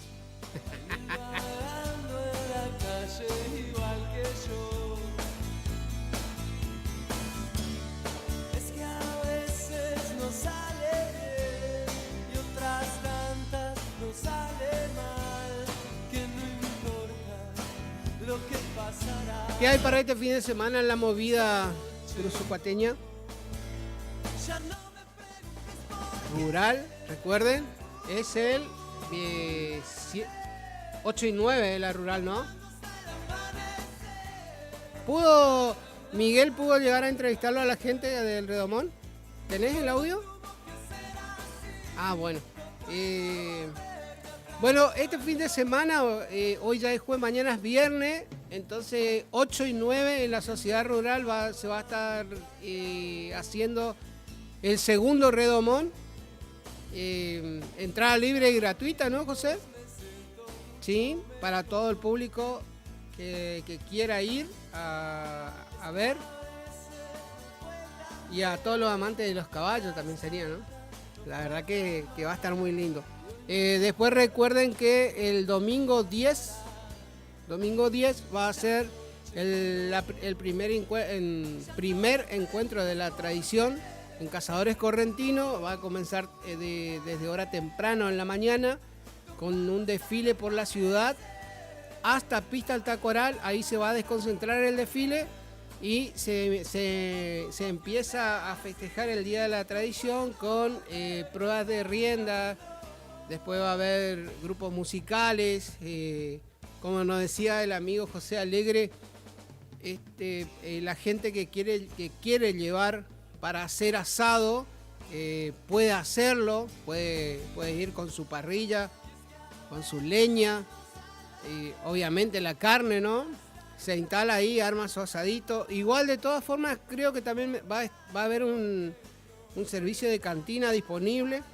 ¿Qué hay para este fin de semana en la movida cruzucuateña? Rural, recuerden, es el 8 y 9 de la rural, ¿no? Miguel pudo llegar a entrevistarlo a la gente del Redomón. ¿Tenés el audio? Ah, bueno. Bueno, este fin de semana, hoy ya es jueves, mañana es viernes, entonces 8 y 9 en la sociedad rural se va a estar haciendo el segundo Redomón. Entrada libre y gratuita, ¿no, José? Sí, para todo el público que quiera ir a ver. Y a todos los amantes de los caballos también sería, ¿no? La verdad que va a estar muy lindo. Después recuerden que el domingo 10 va a ser el primer encuentro de la tradición en Cazadores Correntinos. Va a comenzar desde hora temprano en la mañana con un desfile por la ciudad hasta Pista Altacoral. Ahí se va a desconcentrar el desfile y se empieza a festejar el Día de la Tradición con pruebas de rienda. Después va a haber grupos musicales, como nos decía el amigo José Alegre, la gente que quiere llevar para hacer asado puede hacerlo, puede ir con su parrilla, con su leña, obviamente la carne, ¿no? Se instala ahí, arma su asadito. Igual de todas formas creo que también va a haber un servicio de cantina disponible.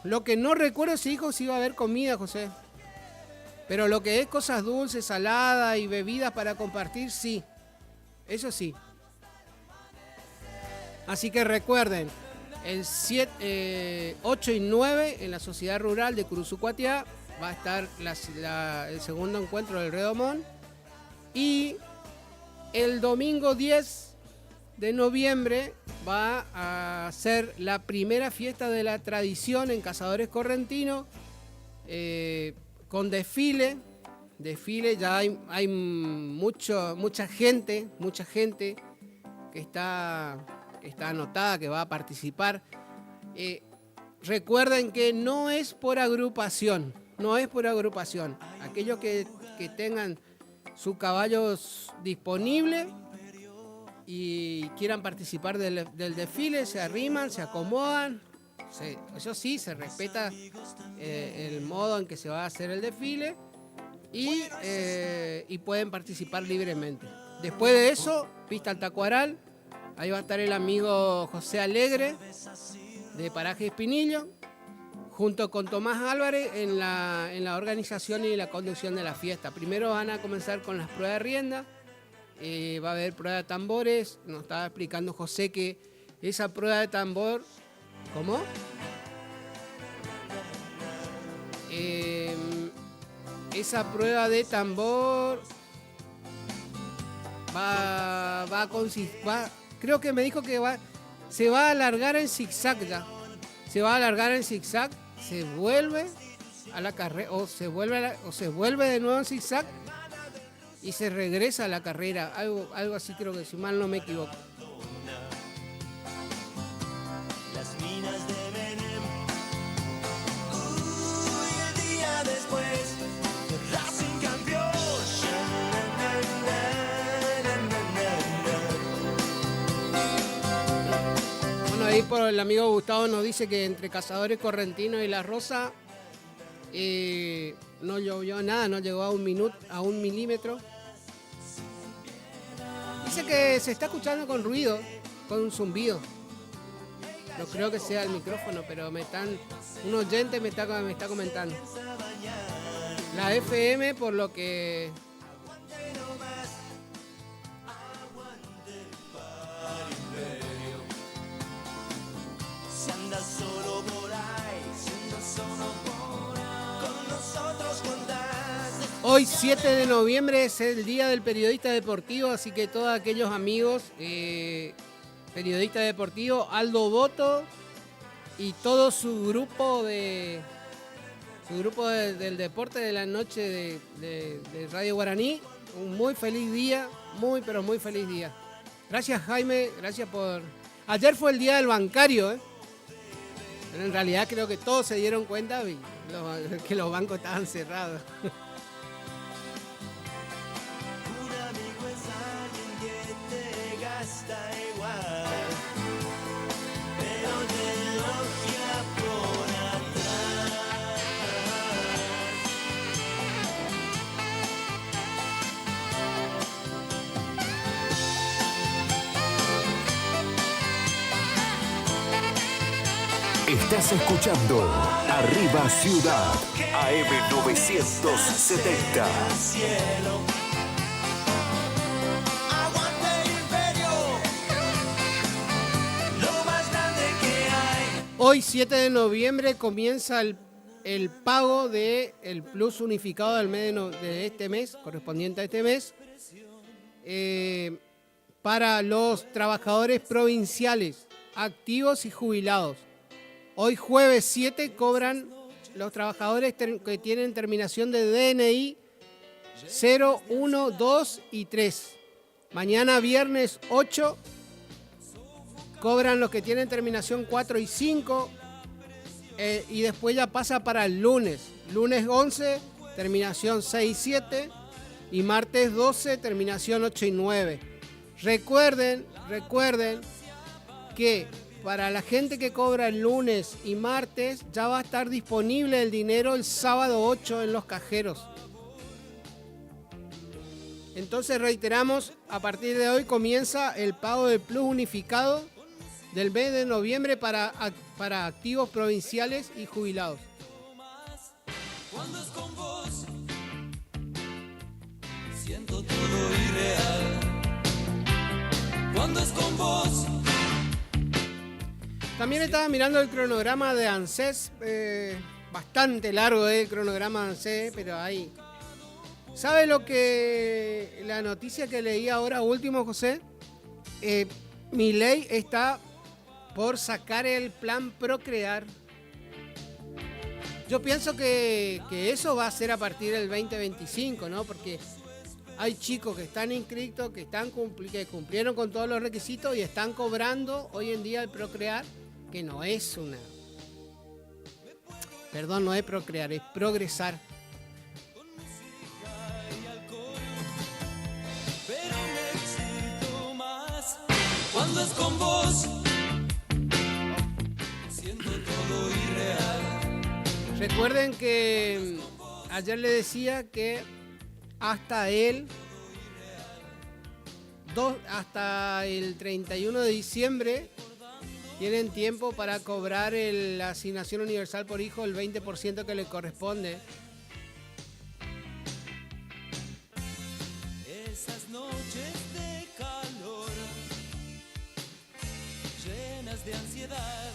Lo que no recuerdo si dijo si iba a haber comida, José. Pero lo que es cosas dulces, saladas y bebidas para compartir, sí. Eso sí. Así que recuerden, el 8 y 9 en la Sociedad Rural de Curuzucuatiá va a estar el segundo encuentro del Redomón. Y el domingo 10 de noviembre va a ser la primera fiesta de la tradición en Cazadores Correntinos, con desfile. Ya hay mucha gente que está anotada, que va a participar. recuerden que no es por agrupación, Aquellos que tengan sus caballos disponibles y quieran participar del desfile, se arriman, se acomodan. Eso sí, se respeta el modo en que se va a hacer el desfile y pueden participar libremente. Después de eso, pista al Tacuaral, ahí va a estar el amigo José Alegre de Paraje Espinillo, junto con Tomás Álvarez en la organización y la conducción de la fiesta. Primero van a comenzar con las pruebas de rienda, va a haber prueba de tambores. Nos estaba explicando José que esa prueba de tambor... ¿Cómo? Esa prueba de tambor creo que me dijo que se va a alargar en zigzag ya. Se va a alargar en zigzag, se vuelve a la carrera, o se vuelve de nuevo en zigzag y se regresa a la carrera. Algo así creo que, si mal no me equivoco. Las minas de Benem. El día después, Racing campeón. Bueno, ahí por el amigo Gustavo nos dice que entre Cazadores Correntinos y La Rosa no llovió nada, no llegó a un milímetro. Dice que se está escuchando con ruido, con un zumbido. No creo que sea el micrófono, pero un oyente me está comentando. La FM, por lo que... Si andas solo por ahí, si andas solo por ahí, con nosotros contás. Hoy 7 de noviembre es el Día del Periodista Deportivo, así que todos aquellos amigos periodistas deportivos, Aldo Boto y todo su grupo del deporte de la noche de Radio Guaraní, un muy feliz día, pero muy feliz día. Gracias, Jaime, gracias por... Ayer fue el Día del Bancario, pero en realidad creo que todos se dieron cuenta que los bancos estaban cerrados. Estás escuchando Arriba Ciudad, AM 970. Hoy 7 de noviembre comienza el pago del plus unificado de este mes, correspondiente a este mes, para los trabajadores provinciales, activos y jubilados. Hoy jueves 7 cobran los trabajadores que tienen terminación de DNI 0, 1, 2 y 3. Mañana viernes 8 cobran los que tienen terminación 4 y 5. Y después ya pasa para el lunes. Lunes 11, terminación 6 y 7. Y martes 12, terminación 8 y 9. Recuerden que para la gente que cobra el lunes y martes, ya va a estar disponible el dinero el sábado 8 en los cajeros. Entonces reiteramos, a partir de hoy comienza el pago del plus unificado del mes de noviembre para activos provinciales y jubilados. Cuando es con vos, siento todo irreal. Cuando es con vos. También estaba mirando el cronograma de ANSES, bastante largo el cronograma de ANSES, pero ahí. ¿Sabe la noticia que leí ahora último, José? Milei está por sacar el plan Procrear. Yo pienso que eso va a ser a partir del 2025, ¿no? Porque hay chicos que están inscritos, que cumplieron con todos los requisitos y están cobrando hoy en día el Procrear, que no es Perdón, no es procrear, es progresar. Pero me excito más cuando es con vos. Siento todo irreal. Recuerden que ayer le decía que hasta el 31 de diciembre tienen tiempo para cobrar la asignación universal por hijo, el 20% que le corresponde. Esas noches de calor, llenas de ansiedad.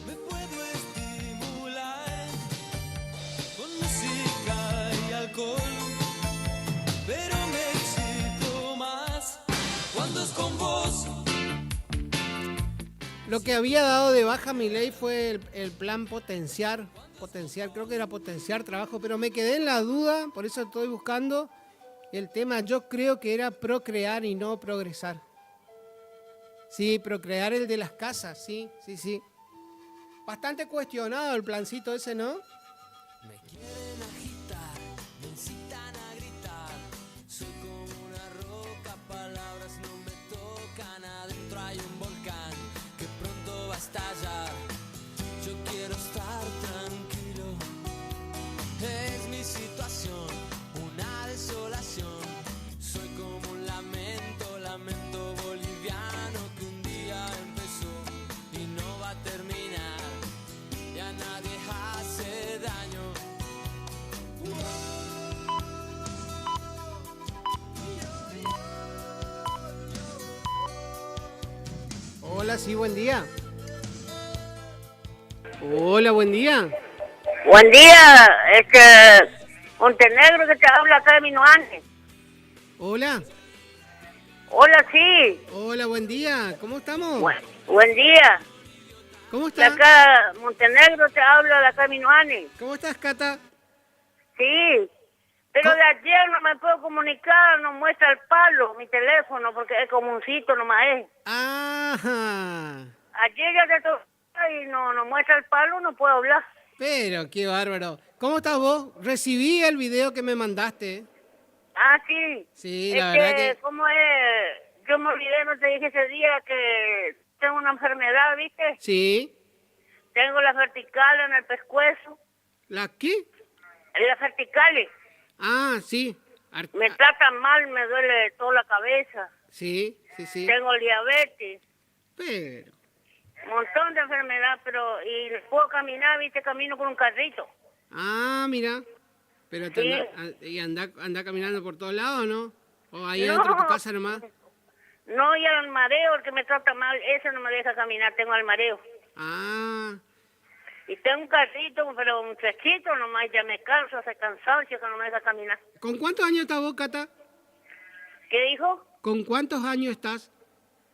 Me puedo estimular con música y alcohol, pero me excito más cuando es con vos. Lo que había dado de baja Milei fue el plan potenciar, creo que era potenciar trabajo, pero me quedé en la duda, por eso estoy buscando el tema. Yo creo que era procrear y no progresar. Sí, procrear el de las casas, sí. Bastante cuestionado el plancito ese, ¿no? Me quieren agitar, me incitan a gritar. Soy como una roca, palabras no me tocan. Adentro hay un volcán que pronto va a estallar. Yo quiero estar tranquilo. Es mi situación, una desolación. Soy como un lamento boliviano que un día empezó y no va a terminar. Y a nadie hace daño. Hola, sí, buen día. Hola, buen día. Buen día, es que Montenegro que te habla acá de Minuane. Hola. Hola, sí. Hola, buen día. ¿Cómo estamos? Buen día. ¿Cómo De estás? acá, Montenegro te habla de acá de Minuane. ¿Cómo estás, Cata? Sí, pero de ayer no me puedo comunicar, no muestra el palo, mi teléfono, porque es como un sitio nomás es. Ajá. Ayer ya te toqué y no muestra el palo, no puedo hablar. Pero, qué bárbaro. ¿Cómo estás vos? Recibí el video que me mandaste. Ah, sí. Sí, la verdad que... ¿Cómo es? Yo me olvidé, no te dije ese día que tengo una enfermedad, ¿viste? Sí. Tengo las verticales en el pescuezo. ¿La qué? Las verticales. Ah, sí. Me tratan mal, me duele toda la cabeza. Sí. Tengo diabetes. Pero... Un montón de enfermedad, pero... Y puedo caminar, ¿viste? Camino con un carrito. Ah, mira. Pero te Sí. anda caminando por todos lados, ¿no? ¿O ahí No. dentro de tu casa nomás? No, y al mareo, el que me trata mal, ese no me deja caminar, tengo al mareo. Ah, Y tengo un carrito, pero un fresquito nomás, ya me canso, hace cansancio que no me deja caminar. ¿con cuántos años estás vos, Cata? ¿Qué dijo? ¿Con cuántos años estás?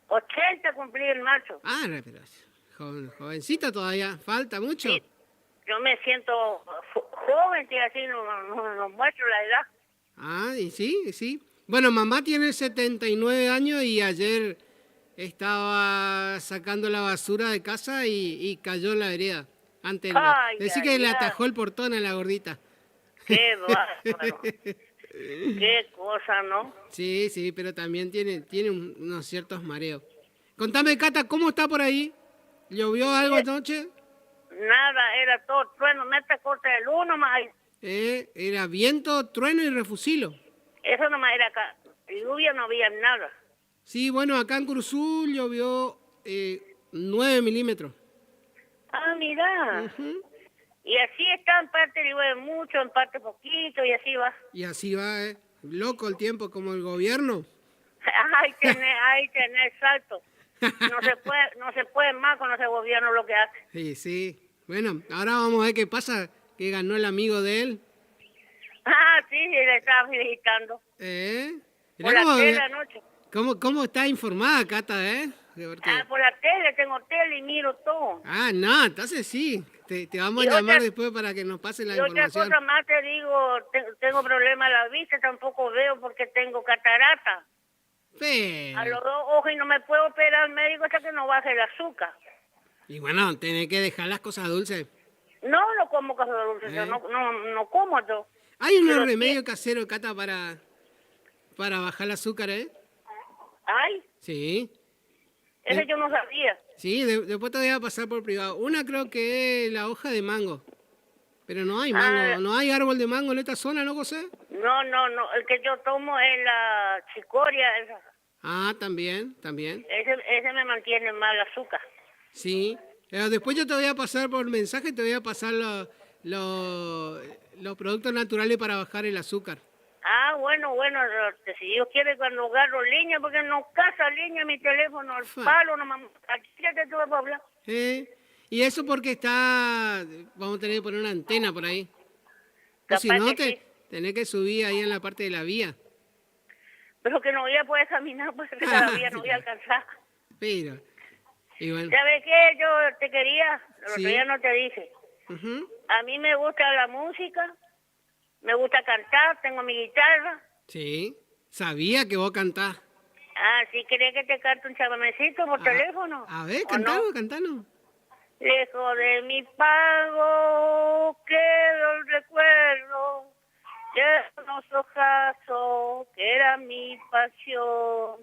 80 cumplí en marzo. Ah, pero jovencita todavía, falta mucho. Sí. Yo me siento joven, que así no muestro la edad. Ah, y sí. Bueno, mamá tiene 79 años y ayer estaba sacando la basura de casa y cayó en la vereda. Decí que le atajó el portón a la gordita. Qué bárbaro. Qué cosa, ¿no? Sí, pero también tiene unos ciertos mareos. Contame, Cata, ¿cómo está por ahí? ¿Llovió algo anoche? Nada, era todo trueno, mete corte el uno más. Era viento, trueno y refusilo. Eso nomás era acá. Lluvia no había nada. Sí, bueno, acá en Cruzul llovió 9 milímetros. Ah, mira. Y así está, en parte llueve mucho, en parte poquito, y así va. Y así va, loco el tiempo, como el gobierno. Ahí tenés salto. No se puede más con ese gobierno lo que hace. Sí, Bueno, ahora vamos a ver qué pasa, que ganó el amigo de él. Ah, sí, le estaba felicitando. Mirá Por la cómo, tele anoche. cómo está informada, Cata, Por la tele, tengo tele y miro todo. No, entonces sí. Te vamos Y a llamar otra- después para que nos pasen la Y otra información. cosa más te digo, tengo problema en la vista, tampoco veo porque tengo catarata. Pero- A los 2 ojos y no me puedo operar al médico hasta que no baje el azúcar. Y bueno, tenés que dejar las cosas dulces. No como cosas dulces, yo no como yo. Hay unos Pero remedios caseros, Cata, para bajar el azúcar, ¿eh? Ay, Sí. ese yo no sabía. Sí, después te voy a pasar por privado. Una creo que es la hoja de mango. Pero no hay mango, no hay árbol de mango en esta zona, ¿no, José? No, el que yo tomo es la chicoria, Ah, también. ese me mantiene mal el azúcar. Sí. Después yo te voy a pasar por mensaje, te voy a pasar los productos naturales para bajar el azúcar. Ah, bueno, si Dios quiere cuando agarro leña, porque no caza leña mi teléfono, el palo, no aquí ya te tuve para hablar. Y eso porque vamos a tener que poner una antena por ahí. O si Capaz no, que tenés que subir ahí en la parte de la vía. Pero que no voy a poder caminar porque todavía no voy a alcanzar. Pero, y bueno. ¿Sabes qué? Yo te quería, el Sí. otro día no te dije. Ujú. A mí me gusta la música, me gusta cantar, tengo mi guitarra. Sí, sabía que vos cantás. Ah, ¿sí querés que te cante un chamamecito por teléfono? A ver, ¿O no? cantanos. Lejos de mi pago quedó el recuerdo de unos ojazos que era mi pasión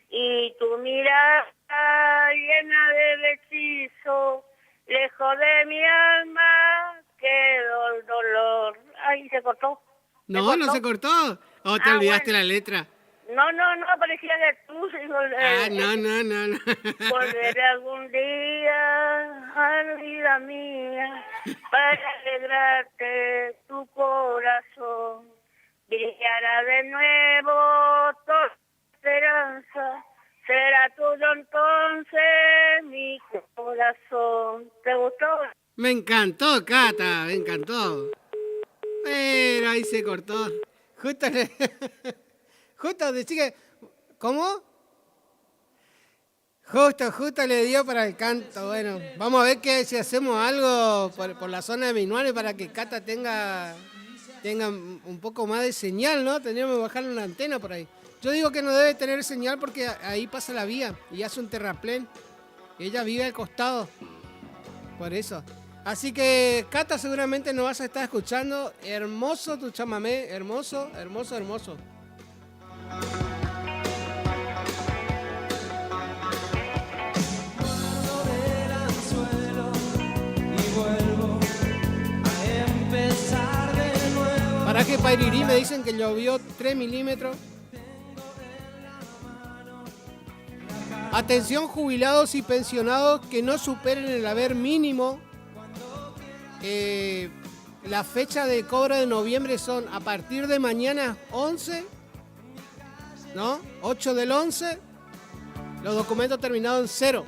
y tu mirada llena de hechizo, lejos de mi alma quedó el dolor. Ay, se cortó. No se cortó. ¿O te olvidaste la letra? No, parecía que tú. No. Volveré algún día a la vida mía para alegrarte tu corazón. Brillará de nuevo toda esperanza. Será tuyo entonces mi corazón. ¿Te gustó? Me encantó, Cata, me encantó. Pero ahí se cortó. Justo decía que... ¿Cómo? Justo le dio para el canto. Bueno, vamos a ver si hacemos algo por la zona de Minuanes para que Cata tenga un poco más de señal, ¿no? Tendríamos que bajarle una antena por ahí. Yo digo que no debe tener señal porque ahí pasa la vía y hace un terraplén. Ella vive al costado. Por eso. Así que, Cata, seguramente nos vas a estar escuchando. Hermoso tu chamamé, hermoso. Del anzuelo y vuelvo a empezar de nuevo. Para que Pairirí me dicen que llovió 3 milímetros. Atención, jubilados y pensionados que no superen el haber mínimo. La fecha de cobro de noviembre son a partir de mañana 11, ¿no? 8 del 11. Los documentos terminados en 0.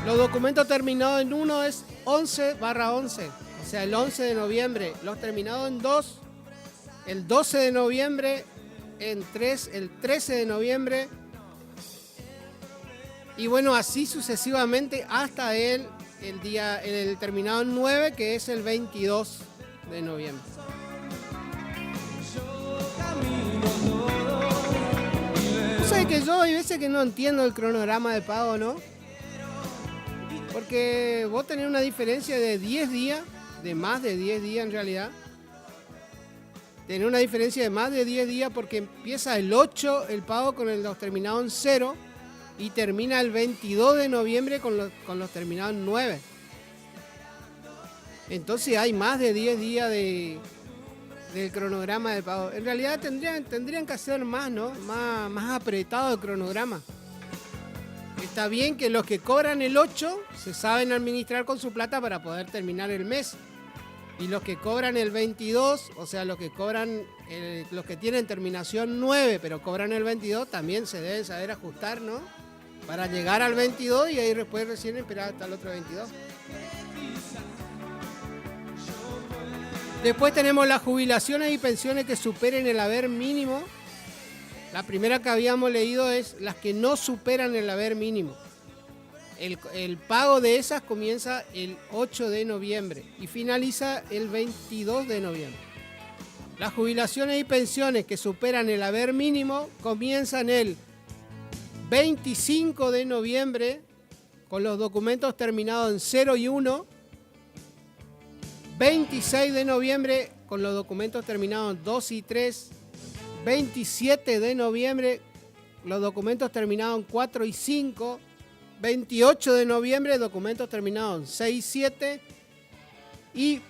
Los documentos terminados en 1 es 11/11. O sea, el 11 de noviembre. Los terminados en 2, el 12 de noviembre. En 3, el 13 de noviembre. Y bueno, así sucesivamente hasta el terminado en 9, que es el 22 de noviembre. ¿Tú sabes que yo hay veces que no entiendo el cronograma de pago, no? Porque vos tenés una diferencia de 10 días, de más de 10 días en realidad. Tenés una diferencia de más de 10 días porque empieza el 8 el pago con los terminados en 0 y termina el 22 de noviembre con los terminados en 9. Entonces hay más de 10 días del cronograma de pago. En realidad tendrían que hacer más, ¿no? Más apretado el cronograma. Está bien que los que cobran el 8 se saben administrar con su plata para poder terminar el mes. Y los que cobran el 22, o sea, los que tienen terminación 9, pero cobran el 22, también se deben saber ajustar, ¿no? Para llegar al 22 y ahí después recién esperar hasta el otro 22. Después tenemos las jubilaciones y pensiones que superen el haber mínimo. La primera que habíamos leído es las que no superan el haber mínimo. El pago de esas comienza el 8 de noviembre y finaliza el 22 de noviembre. Las jubilaciones y pensiones que superan el haber mínimo comienzan el 25 de noviembre con los documentos terminados en 0 y 1. 26 de noviembre con los documentos terminados en 2 y 3. 27 de noviembre los documentos terminados en 4 y 5. 28 de noviembre documentos terminados en 6 y 7. Y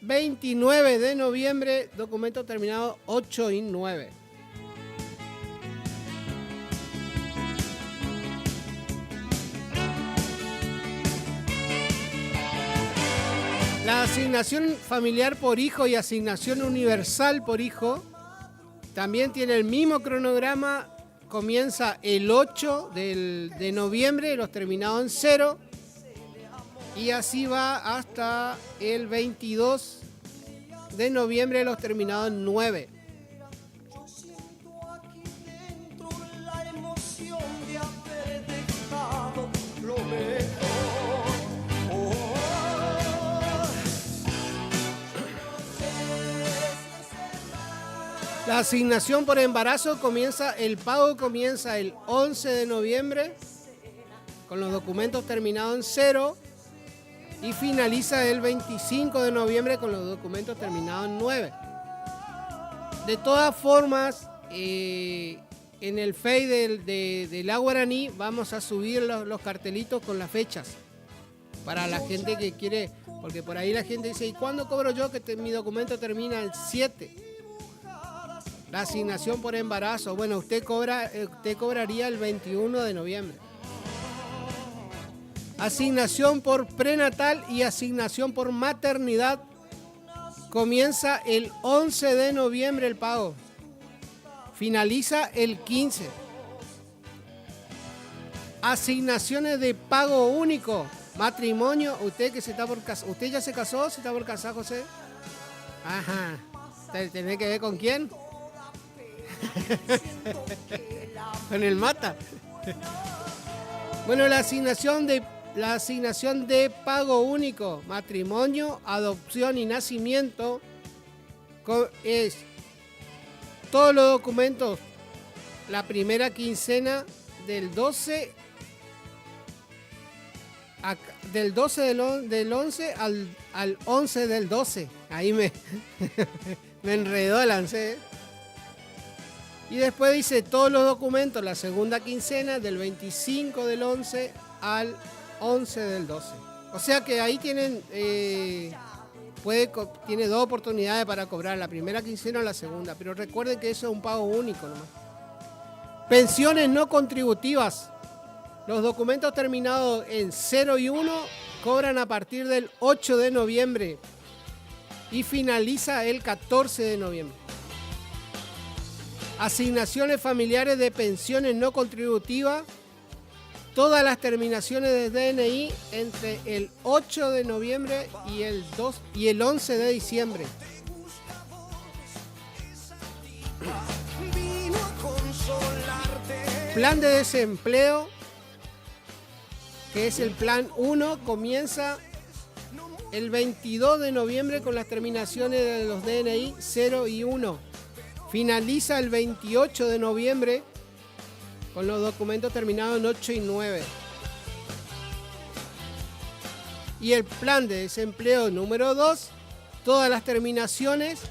29 de noviembre documentos terminados 8 y 9. La asignación familiar por hijo y asignación universal por hijo también tiene el mismo cronograma. Comienza el 8 de noviembre, los terminados en 0. Y así va hasta el 22 de noviembre, los terminados en 9. La asignación por embarazo el pago comienza el 11 de noviembre con los documentos terminados en 0 y finaliza el 25 de noviembre con los documentos terminados en 9. De todas formas, en el Face de la Guaraní vamos a subir los cartelitos con las fechas para la gente que quiere, porque por ahí la gente dice, ¿y cuándo cobro yo que mi documento termina el 7? La asignación por embarazo, bueno, usted cobraría el 21 de noviembre. Asignación por prenatal y asignación por maternidad comienza el 11 de noviembre el pago. Finaliza el 15. Asignaciones de pago único, matrimonio, usted que se está por casar, ¿usted ya se casó? ¿Se está por casar, José? Ajá. ¿Tiene que ver con quién? Con el mata. Bueno, la asignación de pago único, matrimonio, adopción y nacimiento es todos los documentos la primera quincena del 12 del 11 al 11 del 12. Ahí me enredó el ANSE. Y después dice todos los documentos la segunda quincena del 25 del 11 al 11 del 12. O sea que ahí tienen tiene dos oportunidades para cobrar, la primera quincena o la segunda. Pero recuerden que eso es un pago único nomás. Pensiones no contributivas. Los documentos terminados en 0 y 1 cobran a partir del 8 de noviembre y finaliza el 14 de noviembre. Asignaciones familiares de pensiones no contributivas, todas las terminaciones de DNI entre el 8 de noviembre y el 11 de diciembre. Plan de desempleo, que es el plan 1, comienza el 22 de noviembre con las terminaciones de los DNI 0 y 1. Finaliza el 28 de noviembre con los documentos terminados en 8 y 9. Y el plan de desempleo número 2, todas las terminaciones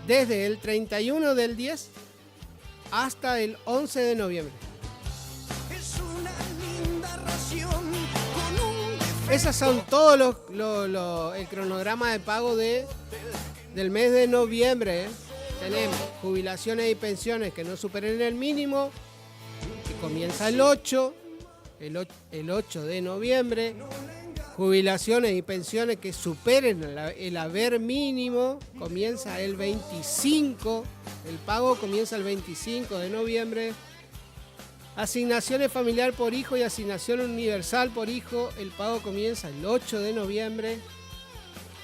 desde el 31 del 10 hasta el 11 de noviembre. Esas son todos el cronograma de pago del mes de noviembre. Tenemos jubilaciones y pensiones que no superen el mínimo, que comienza el 8 de noviembre. Jubilaciones y pensiones que superen el haber mínimo, comienza el 25. El pago comienza el 25 de noviembre. Asignaciones familiar por hijo y asignación universal por hijo, el pago comienza el 8 de noviembre.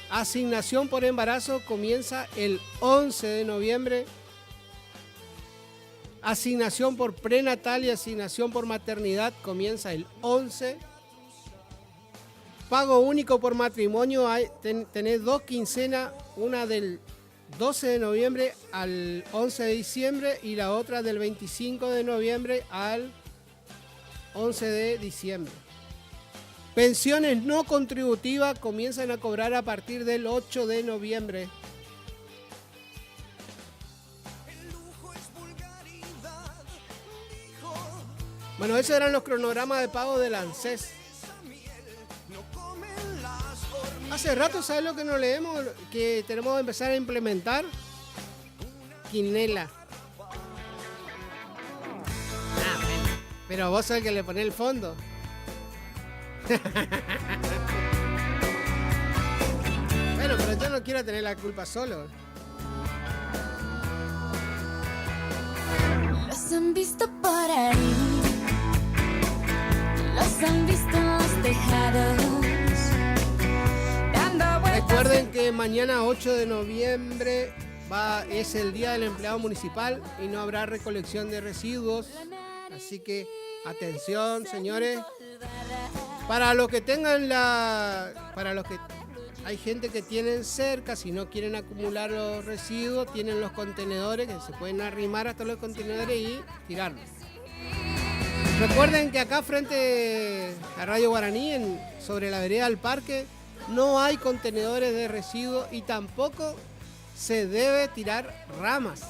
Asignación por embarazo comienza el 11 de noviembre. Asignación por prenatal y asignación por maternidad comienza el 11. Pago único por matrimonio, tenés 2 quincenas, una del 12 de noviembre al 11 de diciembre y la otra del 25 de noviembre al 11 de diciembre. Pensiones no contributivas comienzan a cobrar a partir del 8 de noviembre. Bueno, esos eran los cronogramas de pago del ANSES. Hace rato, ¿sabes lo que no leemos? Que tenemos que empezar a implementar Quinela. Bueno. Pero vos sos el que le pone el fondo. Bueno, pero yo no quiero tener la culpa solo. Los han visto por ahí, los han visto en los tejados. Recuerden que mañana 8 de noviembre es el Día del Empleado Municipal y no habrá recolección de residuos. Así que atención, señores. Para los que tengan para los que hay gente que tienen cerca, si no quieren acumular los residuos, tienen los contenedores que se pueden arrimar hasta los contenedores y tirarlos. Recuerden que acá frente a Radio Guaraní, sobre la vereda del parque, no hay contenedores de residuos y tampoco se debe tirar ramas.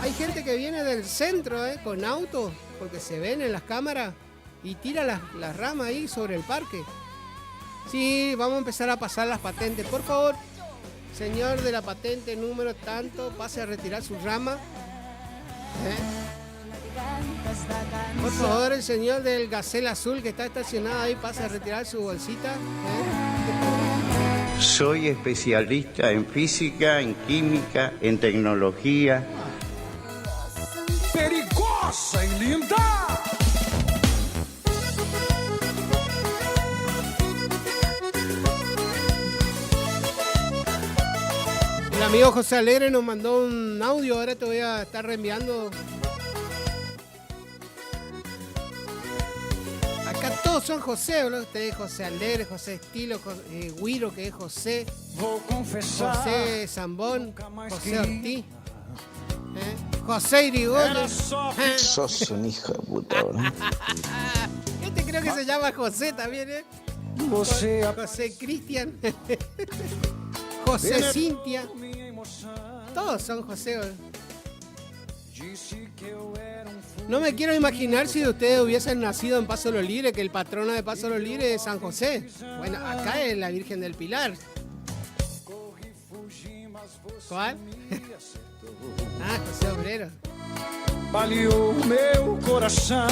Hay gente que viene del centro con autos, porque se ven en las cámaras, y tira las ramas ahí sobre el parque. Sí, vamos a empezar a pasar las patentes. Por favor, señor de la patente número tanto, pase a retirar su rama. Por favor, el señor del Gacel azul que está estacionado ahí, pase a retirar su bolsita. Soy especialista en física, en química, en tecnología. Perigosa y linda. El amigo José Alegre nos mandó un audio, ahora te voy a estar reenviando. Acá todos son José, ¿no? Ustedes José Alegre, José Estilo, Guiro, que es José, José Zambón, José Ortiz, José Irigoyen. Sos un hijo de puta, ¿no? Este creo que se llama José también, José Cristian, José Cintia. Todos son José. No me quiero imaginar si ustedes hubiesen nacido en Paso Los Libres, que el patrono de Paso Los Libres es San José. Bueno, acá es la Virgen del Pilar. ¿Cuál? José Obrero. Baleou meu coração,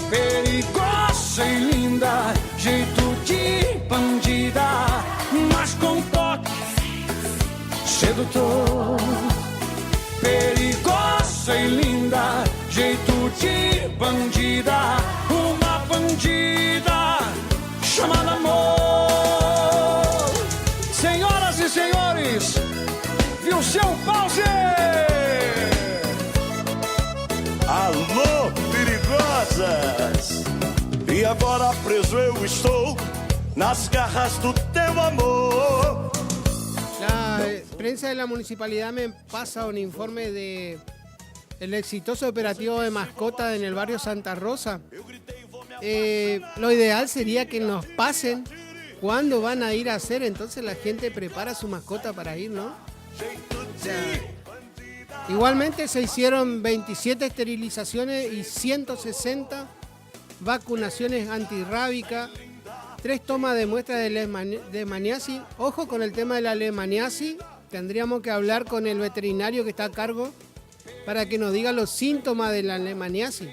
perigosa e linda, jeito de bandida, mas com toque sedutor. Perigosa e linda, jeito de bandida, uma bandida chamada amor. Senhoras e senhores, viu seu pause? Alô, perigosas! E agora preso eu estou nas garras do teu amor. La prensa de la municipalidad me pasa un informe de el exitoso operativo de mascotas en el barrio Santa Rosa. Lo ideal sería que nos pasen cuándo van a ir a hacer, entonces la gente prepara su mascota para ir, ¿no? O sea, igualmente se hicieron 27 esterilizaciones y 160 vacunaciones antirrábicas, 3 tomas de muestra de leishmaniasis. Ojo con el tema de la leishmaniasis, tendríamos que hablar con el veterinario que está a cargo para que nos diga los síntomas de la leishmaniasis.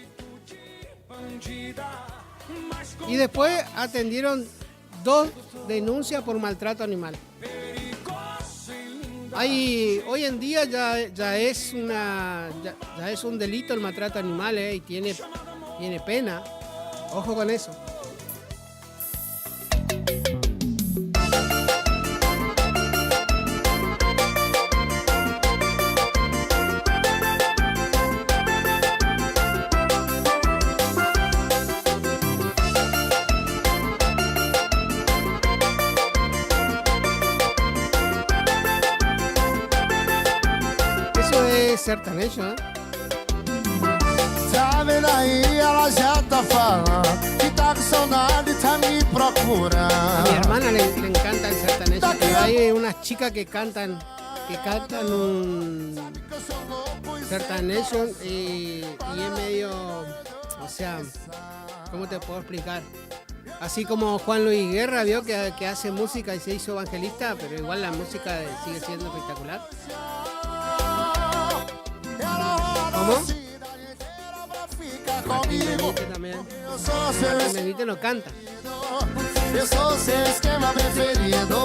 Y después atendieron 2 denuncias por maltrato animal. Hoy en día ya es un delito el maltrato animal, y tiene pena. Ojo con eso. Certain Nation, ¿eh? Tá vendo aí, ela já tá falando que tá com saudade, tá me procurando. A mi hermana le encanta el Certain Nation, pero hay unas chicas que cantan un Certain Nation y es medio, o sea, ¿cómo te puedo explicar? Así como Juan Luis Guerra, vio que hace música y se hizo evangelista, pero igual la música sigue siendo espectacular. ¿Cómo? Martín Benítez también. Martín Benítez no canta. Eu sou seu esquema preferido.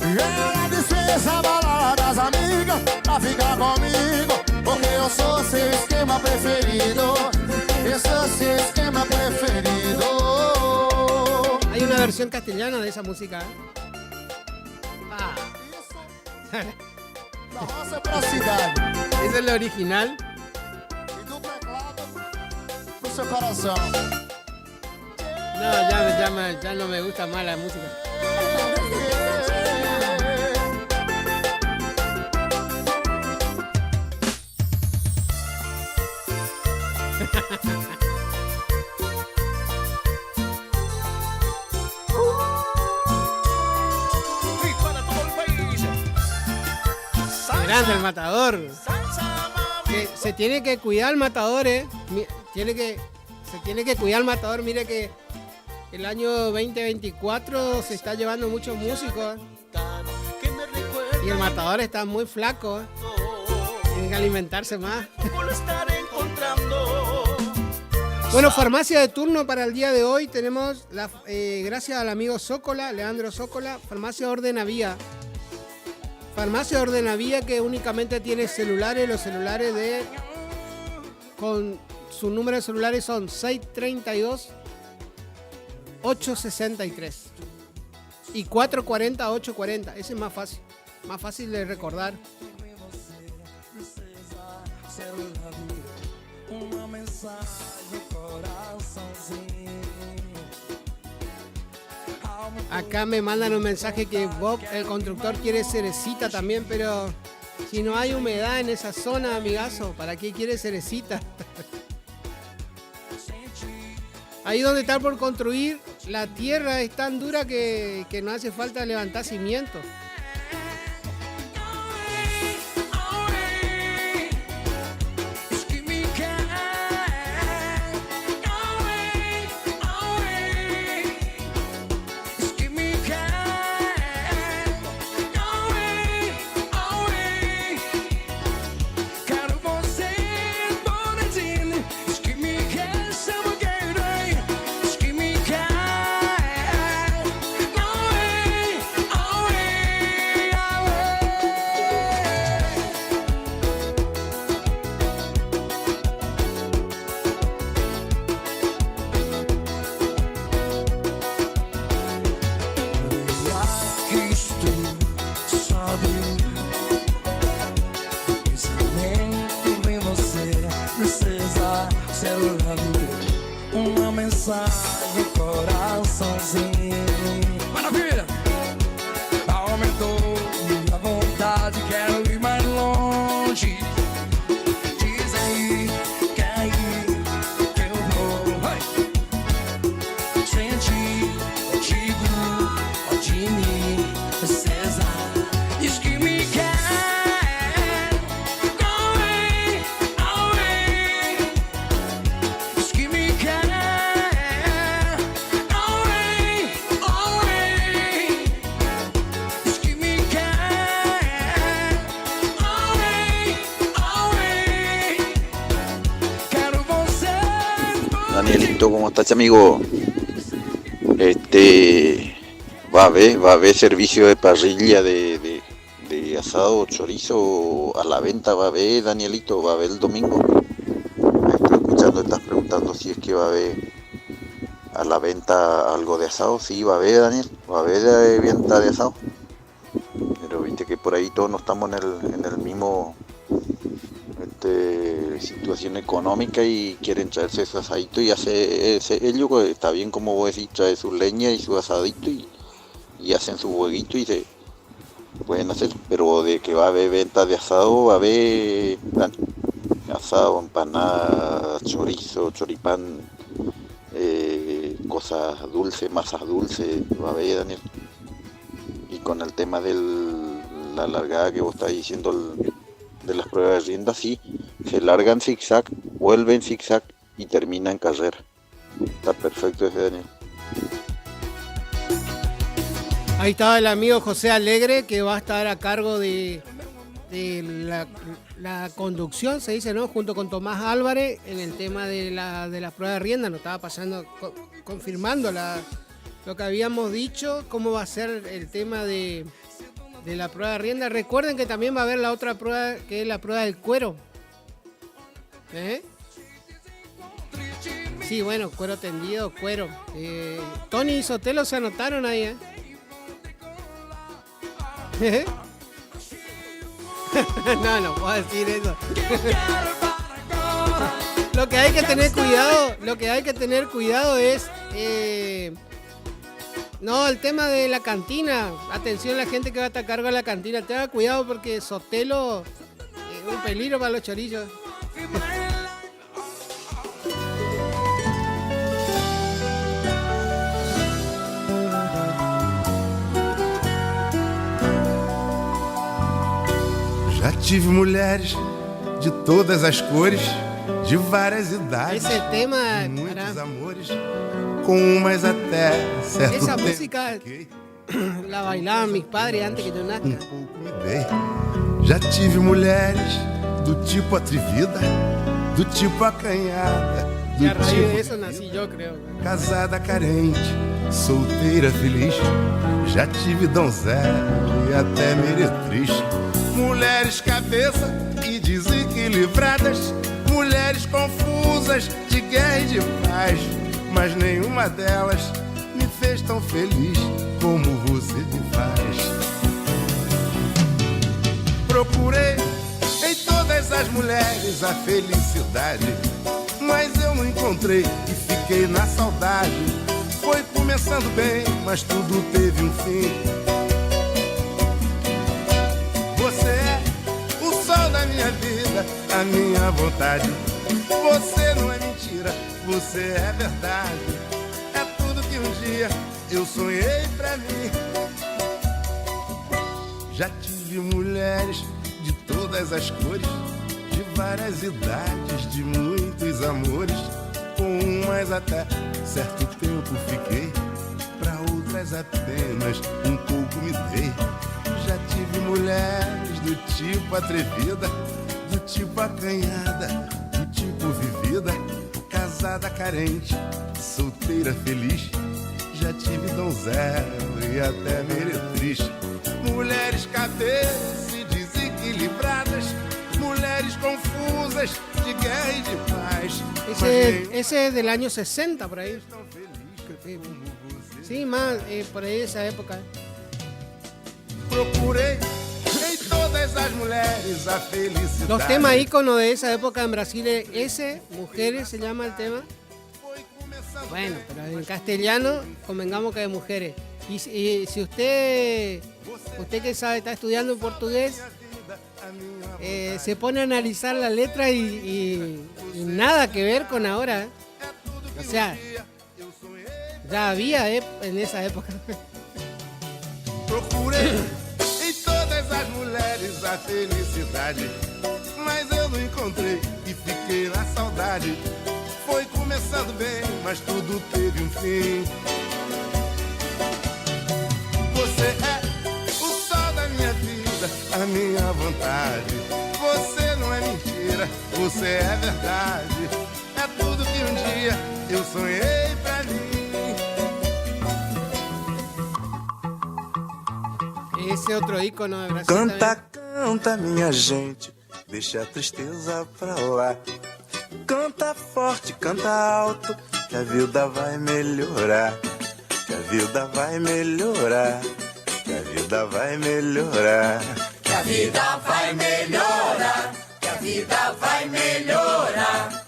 Ela desfez a balada das amigas pra ficar comigo, porque eu sou seu esquema preferido. Eu sou seu esquema preferido. Hay una versión castellana de esa música. Da roça pra cidade. Esa es la original. Pro seu coração. No, ya no me gusta más la música. Grande el Matador. Que se tiene que cuidar el Matador, se tiene que cuidar el Matador. Mire que el año 2024 se está llevando muchos músicos y el Matador está muy flaco. Tiene que alimentarse más. Bueno, farmacia de turno para el día de hoy tenemos, gracias al amigo Zócola, Leandro Zócola, farmacia Ordenavía. Farmacia Ordenavía, que únicamente tiene celulares, los celulares con su número de celulares son 632-863 y 440-840. Ese es más fácil de recordar. Acá me mandan un mensaje que Bob, el constructor, quiere cerecita también, pero si no hay humedad en esa zona, amigazo, ¿para qué quiere cerecita? Ahí donde está por construir, la tierra es tan dura que no hace falta levantar cimientos. Danielito, ¿cómo estás, amigo? Va a haber servicio de parrilla de asado, chorizo a la venta, va a haber, Danielito, va a haber el domingo. Estoy escuchando, estás preguntando si es que va a haber a la venta algo de asado. Sí, va a haber, Daniel, va a haber venta de asado. Pero viste que por ahí todos no estamos en el mismo situación económica y quieren traerse su asadito y hace ellos, pues, está bien como vos decís, trae su leña y su asadito y hacen su hueguito y pueden hacer, pero de que va a haber venta de asado, va a haber asado, empanada, chorizo, choripán, cosas dulces, masas dulces, va a haber, Daniel. Y con el tema de la largada que vos estás diciendo de las pruebas de rienda, sí, se larga en zigzag, vuelve en zigzag y termina en carrera. Está perfecto ese, Daniel. Ahí estaba el amigo José Alegre, que va a estar a cargo de la conducción, se dice, ¿no? Junto con Tomás Álvarez en el tema de la prueba de rienda. Nos estaba pasando, confirmando lo que habíamos dicho, cómo va a ser el tema de la prueba de rienda. Recuerden que también va a haber la otra prueba, que es la prueba del cuero. Sí, bueno, cuero tendido, cuero. Tony y Sotelo se anotaron ahí, No puedo decir eso. Lo que hay que tener cuidado es no, el tema de la cantina. Atención la gente que va a estar a cargo de la cantina. Tenga cuidado porque Sotelo es un peligro para los chorillos. Já tive mulheres de todas as cores, de várias idades, ese tema, muitos amores, com umas até certo esa tempo. música la bailaban mis padres antes que yo nazca. Já tive mulheres do tipo atrevida, do tipo acanhada, do Y a raíz de tipo eso nací yo, creo. casada carente, solteira feliz. Já tive donzela e até meretriz. Mulheres cabeça e desequilibradas, mulheres confusas de guerra e de paz, mas nenhuma delas me fez tão feliz como você me faz. Procurei em todas as mulheres a felicidade, mas eu não encontrei e fiquei na saudade. Foi começando bem, mas tudo teve um fim. Você é o sol da minha vida, a minha vontade. Você não é mentira, você é verdade. É tudo que um dia eu sonhei pra mim. Já tive mulheres de todas as cores, de várias idades, de muitos amores. Com umas até certo tempo fiquei, pra outras apenas um pouco me dei. Já tive mulheres do tipo atrevida, do tipo acanhada, do tipo vivida, casada carente, solteira feliz. Já tive donzela e até meretriz. Mulheres cabeça e desequilibradas, mulheres confusas de guerra y de paz. Ese es del año 60, por ahí. Sí, más por ahí esa época. Procurei em todas as mulheres a felicidade. Los temas íconos de esa época en Brasil es ese, Mujeres se llama el tema. Bueno, pero en castellano convengamos que es Mujeres. Y si usted que sabe, está estudiando en portugués, se pone a analizar la letra y nada que ver con ahora. O sea, ya había en esa época. Procurei em todas as mulheres a felicidade, mas eu não encontrei e fiquei na saudade. Foi começando bem, mas tudo teve um fim. Você é o sol da minha vida, a minha vontade. Você não é mentira, você é verdade. É tudo que um dia eu sonhei pra mim. Esse é outro ícono de Brasil. Canta, canta, minha gente, deixa a tristeza pra lá. Canta forte, canta alto, que a vida vai melhorar. Que a vida vai melhorar. Que a vida vai melhorar. Que a vida vai melhorar, que a vida vai melhorar.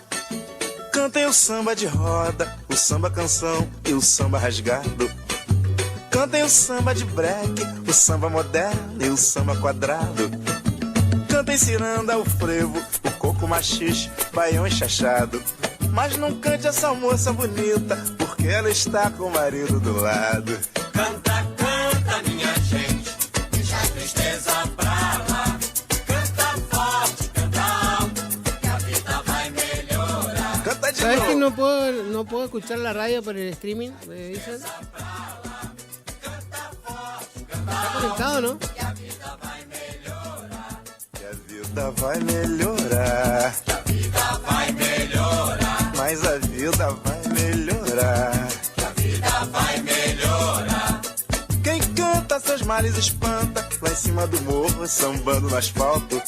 Cantem o samba de roda, o samba canção e o samba rasgado. Cantem o samba de break, o samba moderno e o samba quadrado. Cantem ciranda, o frevo, o coco machixe, baião enxachado. Mas não cante essa moça bonita, porque ela está com o marido do lado. Canta, canta, minha gente, deixa a tristeza pra lá. Canta forte, canta alto, que a vida vai melhorar. Canta de ¿Sabes novo. que no puedo escuchar la radio por el streaming? Me dicen. Está conectado, ¿no? Que a vida vai melhorar. Que a vida vai melhorar. Mas a vida vai melhorar. Que a vida vai melhorar. Quem canta seus males espanta, lá em cima do morro, sambando no asfalto.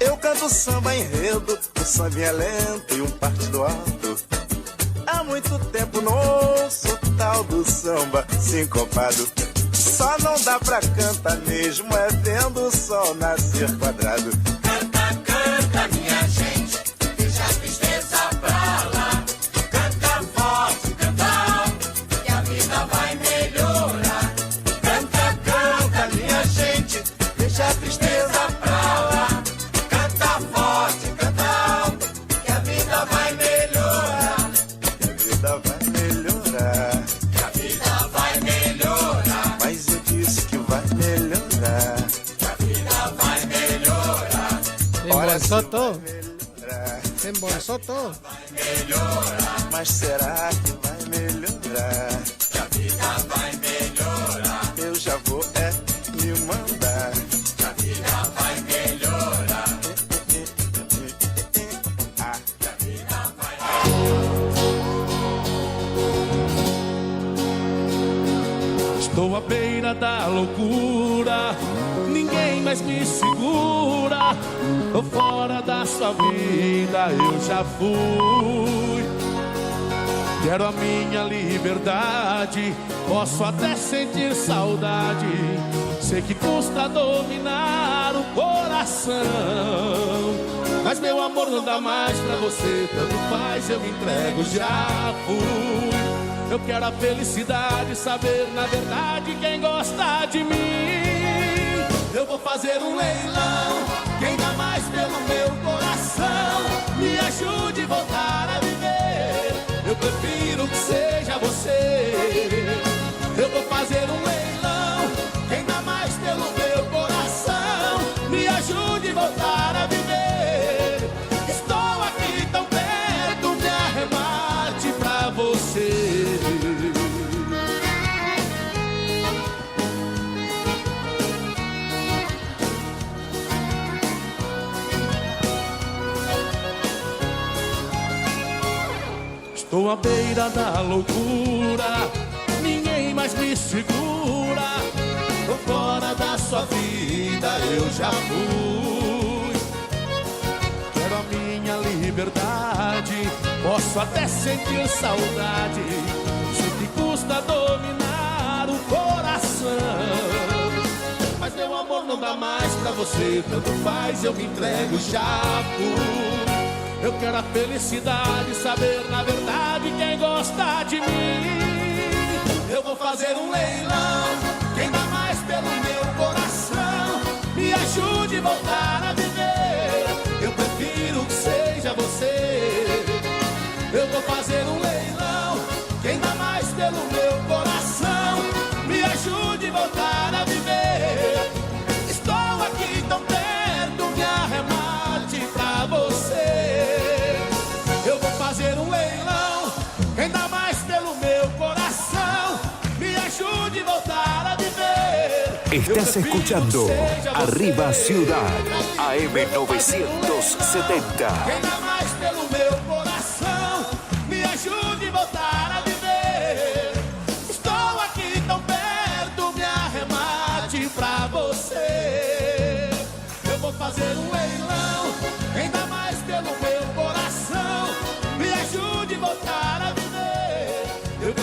Eu canto samba enredo, o samba é lento e um partido alto. Há muito tempo não ouço o tal do samba sincopado. Só não dá pra cantar mesmo, é vendo o sol nascer quadrado. Canta, canta, minha gente, deixa a tristeza pra lá. Canta forte, canta alto, que a vida vai melhorar. Canta, canta, minha gente, deixa a tristeza pra lá. Canta forte, canta alto, que a vida vai melhorar. Que a vida vai melhorar. Que a vida vai melhorar. Mas eu disse que vai melhorar. Que a vida vai melhorar. Embolsó todo. Se embolsó todo. Mas será que vai melhorar? Que a vida vai melhorar. Eu já vou me mandar. Que a vida vai melhorar. Ah. Que a vida vai Estou à beira da loucura, ninguém mais me segura. Tô fora da sua vida, eu já fui. Quero a minha liberdade, posso até sentir saudade. Sei que custa dominar o coração, mas meu amor não dá mais pra você. Tanto faz, eu me entrego, já fui. Eu quero a felicidade, saber na verdade quem gosta de mim. Eu vou fazer um leilão, quem dá mais pelo meu coração. Me ajude a voltar a viver, eu prefiro que seja você. Eu vou fazer um leilão, quem dá mais pelo meu coração. Me ajude a voltar a viver. Estou aqui tão perto, me arremate pra você. Estou à beira da loucura, ninguém mais me segura. Tô fora da sua vida, eu já fui. Quero a minha liberdade, posso até sentir saudade. Sei que custa dominar o coração, mas meu amor não dá mais pra você. Tanto faz, eu me entrego, já fui. Eu quero a felicidade, saber na verdade quem gosta de mim. Eu vou fazer um leilão, quem dá mais pelo meu coração. Me ajude a voltar a viver, eu prefiro que seja você. Eu vou fazer um leilão, quem dá mais pelo meu coração. Me ajude a voltar a viver. Estou aqui tão perto, me arremate pra você. Eu vou fazer um leilão, quem dá mais pelo meu coração. Me ajude a voltar a viver. Estás escuchando Arriba Ciudad, AM 970. Quem dá mais pelo meu coração. Me ajude a voltar a viver. Estou aqui tão perto, me arremate pra você. Eu vou fazer um leilão, quem dá mais pelo meu coração. Me ajude a voltar a viver.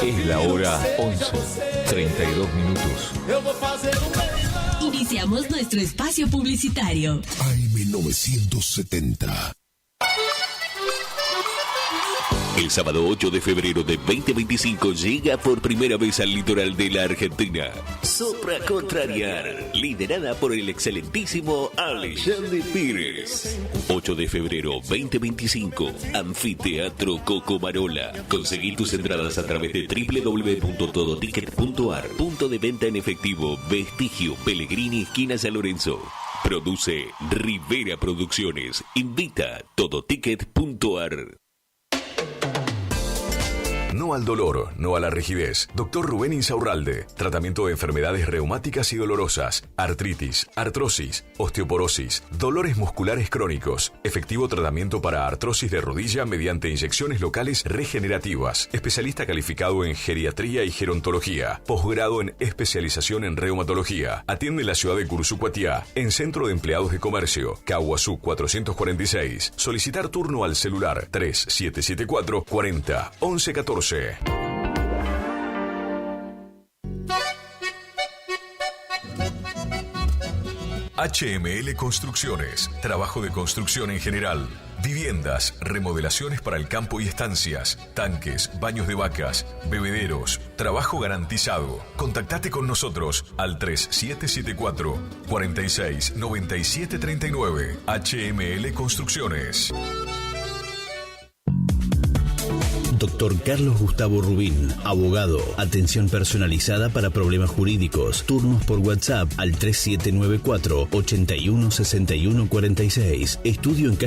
Es la hora 11:32 minutos. Eu vou fazer um leilão. Iniciamos nuestro espacio publicitario. AM 970. El sábado 8 de febrero de 2025 llega por primera vez al litoral de la Argentina. Sopra Contrariar, liderada por el excelentísimo Alexandre Pires. 8 de febrero 2025, Anfiteatro Cocomarola. Conseguí tus entradas a través de www.todoticket.ar. Punto de venta en efectivo, Vestigio, Pellegrini, esquina San Lorenzo. Produce Rivera Producciones. Invita todoticket.ar. No al dolor, no a la rigidez. Dr. Rubén Insaurralde. Tratamiento de enfermedades reumáticas y dolorosas, artritis, artrosis, osteoporosis, dolores musculares crónicos. Efectivo tratamiento para artrosis de rodilla mediante inyecciones locales regenerativas. Especialista calificado en geriatría y gerontología. Posgrado en especialización en reumatología. Atiende en la ciudad de Cursucuatiá, en Centro de Empleados de Comercio, Caguazú 446. Solicitar turno al celular 3774 40 11 14. HML Construcciones, trabajo de construcción en general, viviendas, remodelaciones para el campo y estancias, tanques, baños de vacas, bebederos, trabajo garantizado. Contactate con nosotros al 3774 46 97 39. HML Construcciones. Doctor Carlos Gustavo Rubín, abogado, atención personalizada para problemas jurídicos, turnos por WhatsApp al 3794 81 61 46, estudio en calle